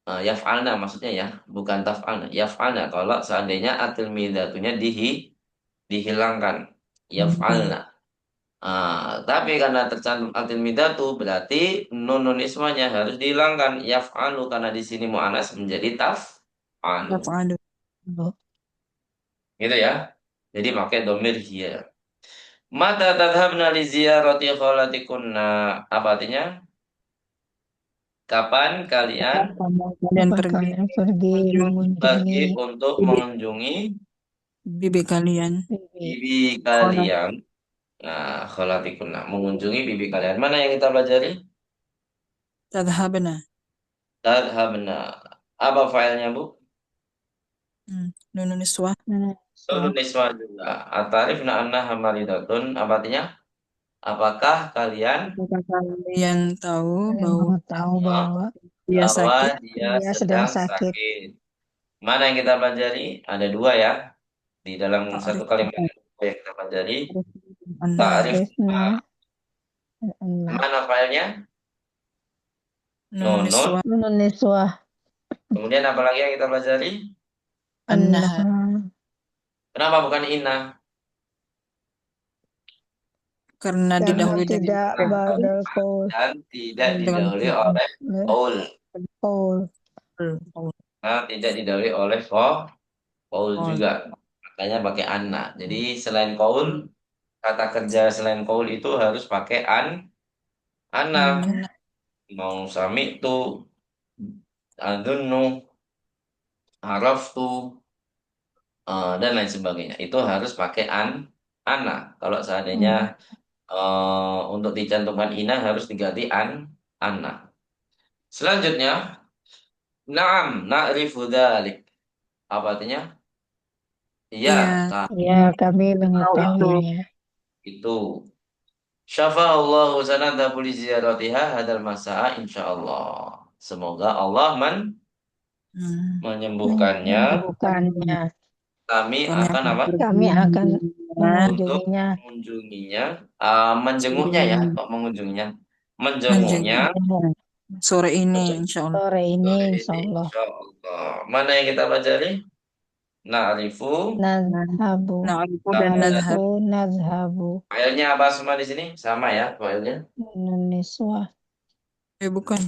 yaf'alna maksudnya ya, bukan taf'alna. Yaf'alna kalau seandainya atil midatunya dihilangkan. hmm. Yaf'alna. Tapi karena tercantum atil midatu berarti nunun ismanya harus dihilangkan yaf'alu karena di sini mu'anas menjadi taf'alu. Taf'alu. Oh, Gitu ya. Jadi pakai domir hiya. Mata tadhabna li ziyarati khalatikunna. Apa artinya? Kapan kalian Kapan kalian kapan pergi kalian pergi mengunjungi pergi untuk bibi, mengunjungi bibi kalian? bibi? bibi Kholat. kalian? Khalatikunna. Mengunjungi bibi kalian. Mana yang kita pelajari? Tadhabna. Tadhabna. Apa filenya, Bu? Nunun niswah. Mana? Nunun Soal. niswa juga. Atarifna anna hamalidatun. Apa artinya? Apakah kalian Apakah kalian tahu Kalian bahwa mau tahu oh, bahwa dia bahwa sakit? dia dia sedang sedang sakit. sakit? Mana yang kita pelajari? Ada dua ya. Di dalam satu Ta'rif. kalimat yang kita pelajari. Anna. Ta'rif. Ta'rifna anna. Mana filenya? Nunun Nunun. niswah. Nunun niswah Kemudian apa lagi yang kita pelajari? Annaha. annaha. Kenapa bukan inna? Karena Karena didahului dengan tidak qaul badal qaul. Dan tidak dengan didahului oleh qaul. Qaul. qaul. Nah, tidak didahului oleh qaul Qaul. juga. Makanya pakai anna. Jadi selain qaul, kata kerja selain qaul itu harus pakai anna. Anna. Anna. Mau sami tu, adunnu, araftu, dan lain sebagainya. Itu harus pakai anna. Kalau seandainya Anna. untuk dicantumkan ina harus diganti anna. Selanjutnya, na'am, na'rifu dzalik. Apa artinya? Iya, Iya, Ya, kami tahu itu. mengetahuinya. itu. Syafa'allahu sanada li ziyaratiha hadal masa'a insyaallah. Semoga Allah Hmm. menyembuhkannya. Menyembuhkannya. Kami Kami akan akan apa? pergi Kami akan mengunjunginya, Untuk mengunjunginya. mengunjunginya, menjenguknya ya, menjenguk- kok mengunjunginya. Menjenguknya menjenguknya sore ini, insya Allah. Sore ini, sore insya ini Allah. insyaallah. Mana yang kita pelajari? Na'rifu. Nazhabu. Nah, aku dan Na'rifu nazhab. nazhabu. Filenya apa semua di sini? Sama ya filenya. Nun niswah. Bukan.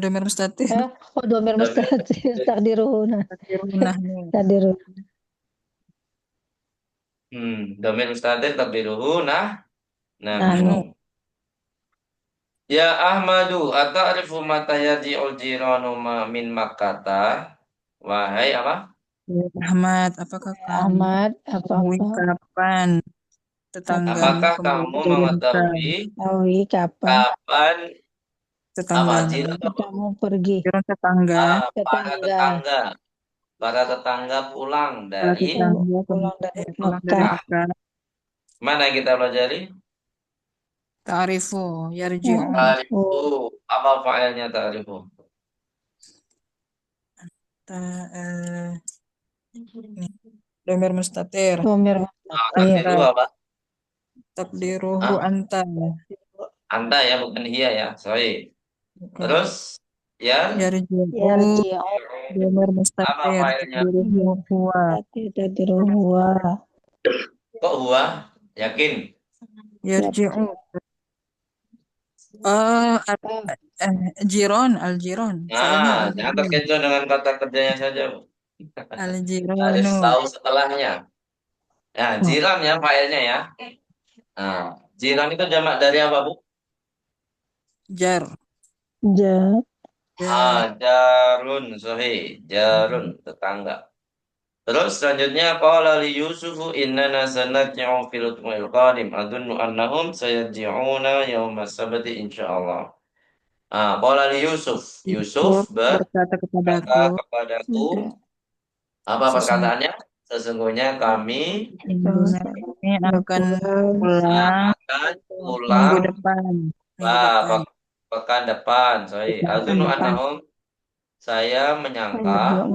Domir mustatir. Domir Domir mustatir takdiruhuna. Takdirunah nih. Takdiru. Domir mustatir takdiruhu Nahnu. nahnu. Ya Ahmadu, ata'rifu mata yarji'ul jiranu min Makkata? Wahai apa? Ya Ahmad, apakah kamu Ahmad, mengetahui apakah kapan tetangga Apakah kembali kamu dari Mekah? mengetahui tahu kapan kapan apa Tetanggamu. jiran apa? kamu pergi Jiran tetangga. Para tetangga tetangga, para tetangga pulang Para dari tetangga pulang dari pulang dari Mekah. Mekah. mana kita pelajari? Ta'rifu, yarji'u. Ta'rifu. Oh, Apa failnya ta'rifu? Ta, ini. Domir mustatir. domir mustatir. Takdiru apa? Takdiruhu Hah? anta. Anda ya, bukan dia ya. Sorry. Bukan. Terus ya, Yarji'u. Yarji'u Domir apa mustatir. failnya? Takdiruhu huwa. takdiruhu. Kok huwa? Yakin? Yarji'u. Oh, jiron, al-jiron. Failnya Nah, jangan al-jiron. terkecoh dengan kata kerjanya saja, Bu. Harus Al-jironu. tahu setelahnya. Nah, Oh, jiran ya failnya ya. Nah, jiran itu jamak dari apa, Bu? Jar. ja, Jar. Jarun, sohi. Jarun, tetangga. Terus selanjutnya qala li Yusufu innana sanarji'u fil utmil qadim adunnu annahum sayarji'una yaumas sabti insyaallah. Ah, qala li Yusuf. Yusuf Yusuf berkata berkata kepadaku, kepadaku, ada apa sesungguhnya perkataannya? Sesungguhnya kami kami akan pulang pulang akan minggu pulang depan. Minggu ah, depan. pekan depan. Sorry, Pekan adunnu depan. annahum saya menyangka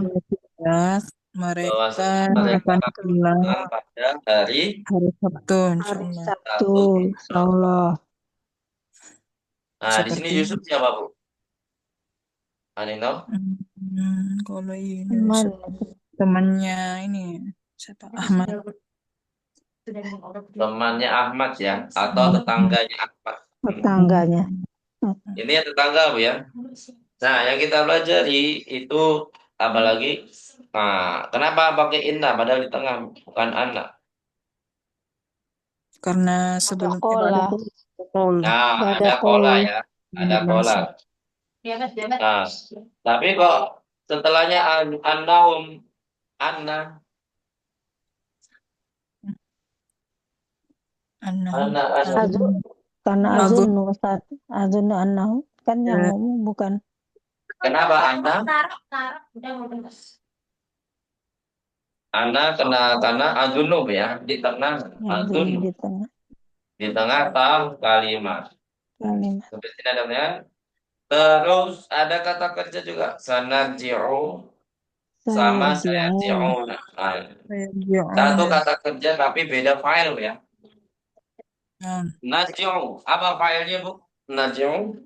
Ya, mereka bahwasanya mereka akan akan pulang pulang pada hari hari Sabtu, insya hari Allah. Sabtu, Sabtu. insyaallah. Nah, di sini Seperti Yusuf siapa, Bu? Anino? kalau ini Aman. temannya ini siapa? Ahmad. Temannya Ahmad ya, atau Hmm. tetangganya Ahmad. Tetangganya. Ini ya tetangga, Bu ya. Nah, yang kita pelajari itu apa lagi? Nah, kenapa pakai inna padahal di tengah bukan anak? Karena Ada sebelum itu ada kola, kol Nah, ada ada kola kol. ya, ada kola. langsung. Nah, tapi kok setelahnya an-naum, anna, Anahu anna, anna. Azu, karena azun Ustaz. Azun anahu kan yang ngomong bukan Kenapa anna? Anna karena adunub ya, di tengah yang adun, dulu di tengah di tengah kalimat. kalimat. Sampai sini ada ya. Terus ada kata kerja juga sanarji'u Saya sama ji'un. sayarji'un. Nah, satu sayarji'un. kata kerja tapi beda file ya. Nah, Narji'u. Apa filenya, Bu? Narji'u.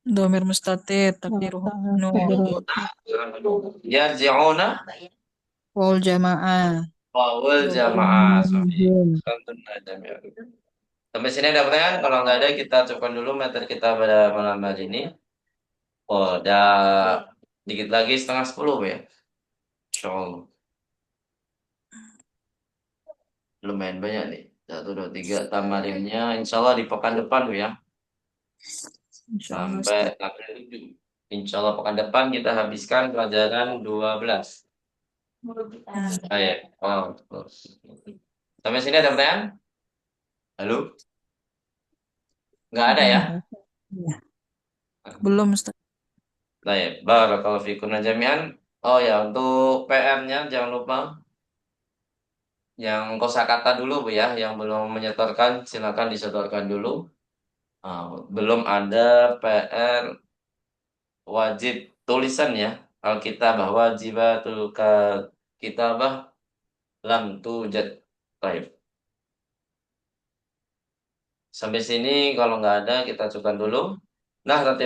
domir mustatir takdiruhu nu Yarji'una wal jamaah wawul jamaah. Sorry. domirun Kantun ada ya. Sampai sini ada pertanyaan? Kalau nggak ada, kita cukupkan dulu materi kita pada malam hari ini. Oh, udah dikit lagi setengah 10 Bu, ya. Insya Allah. Lumayan banyak nih. Satu, dua, tiga. Tamarinnya insya Allah di pekan depan Bu, ya. insyaallah Sampai Ustaz. tanggal 7. Insya Allah pekan depan kita habiskan pelajaran 12. Ayo. Oh, terus. Sampai sini ada pertanyaan? Halo? Nggak ada ya? Ya, belum Ustaz. Baik. Barakallahu fikum jami'an. Oh ya, untuk PR-nya jangan lupa yang kosakata dulu Bu, ya. Yang belum menyetorkan silakan disetorkan dulu. Ah, belum ada PR wajib tulisan ya. Alkitabah wajibatul kitabah lam tujad. Baik. Sampai sini kalau nggak ada kita cukupkan dulu. Nah, nanti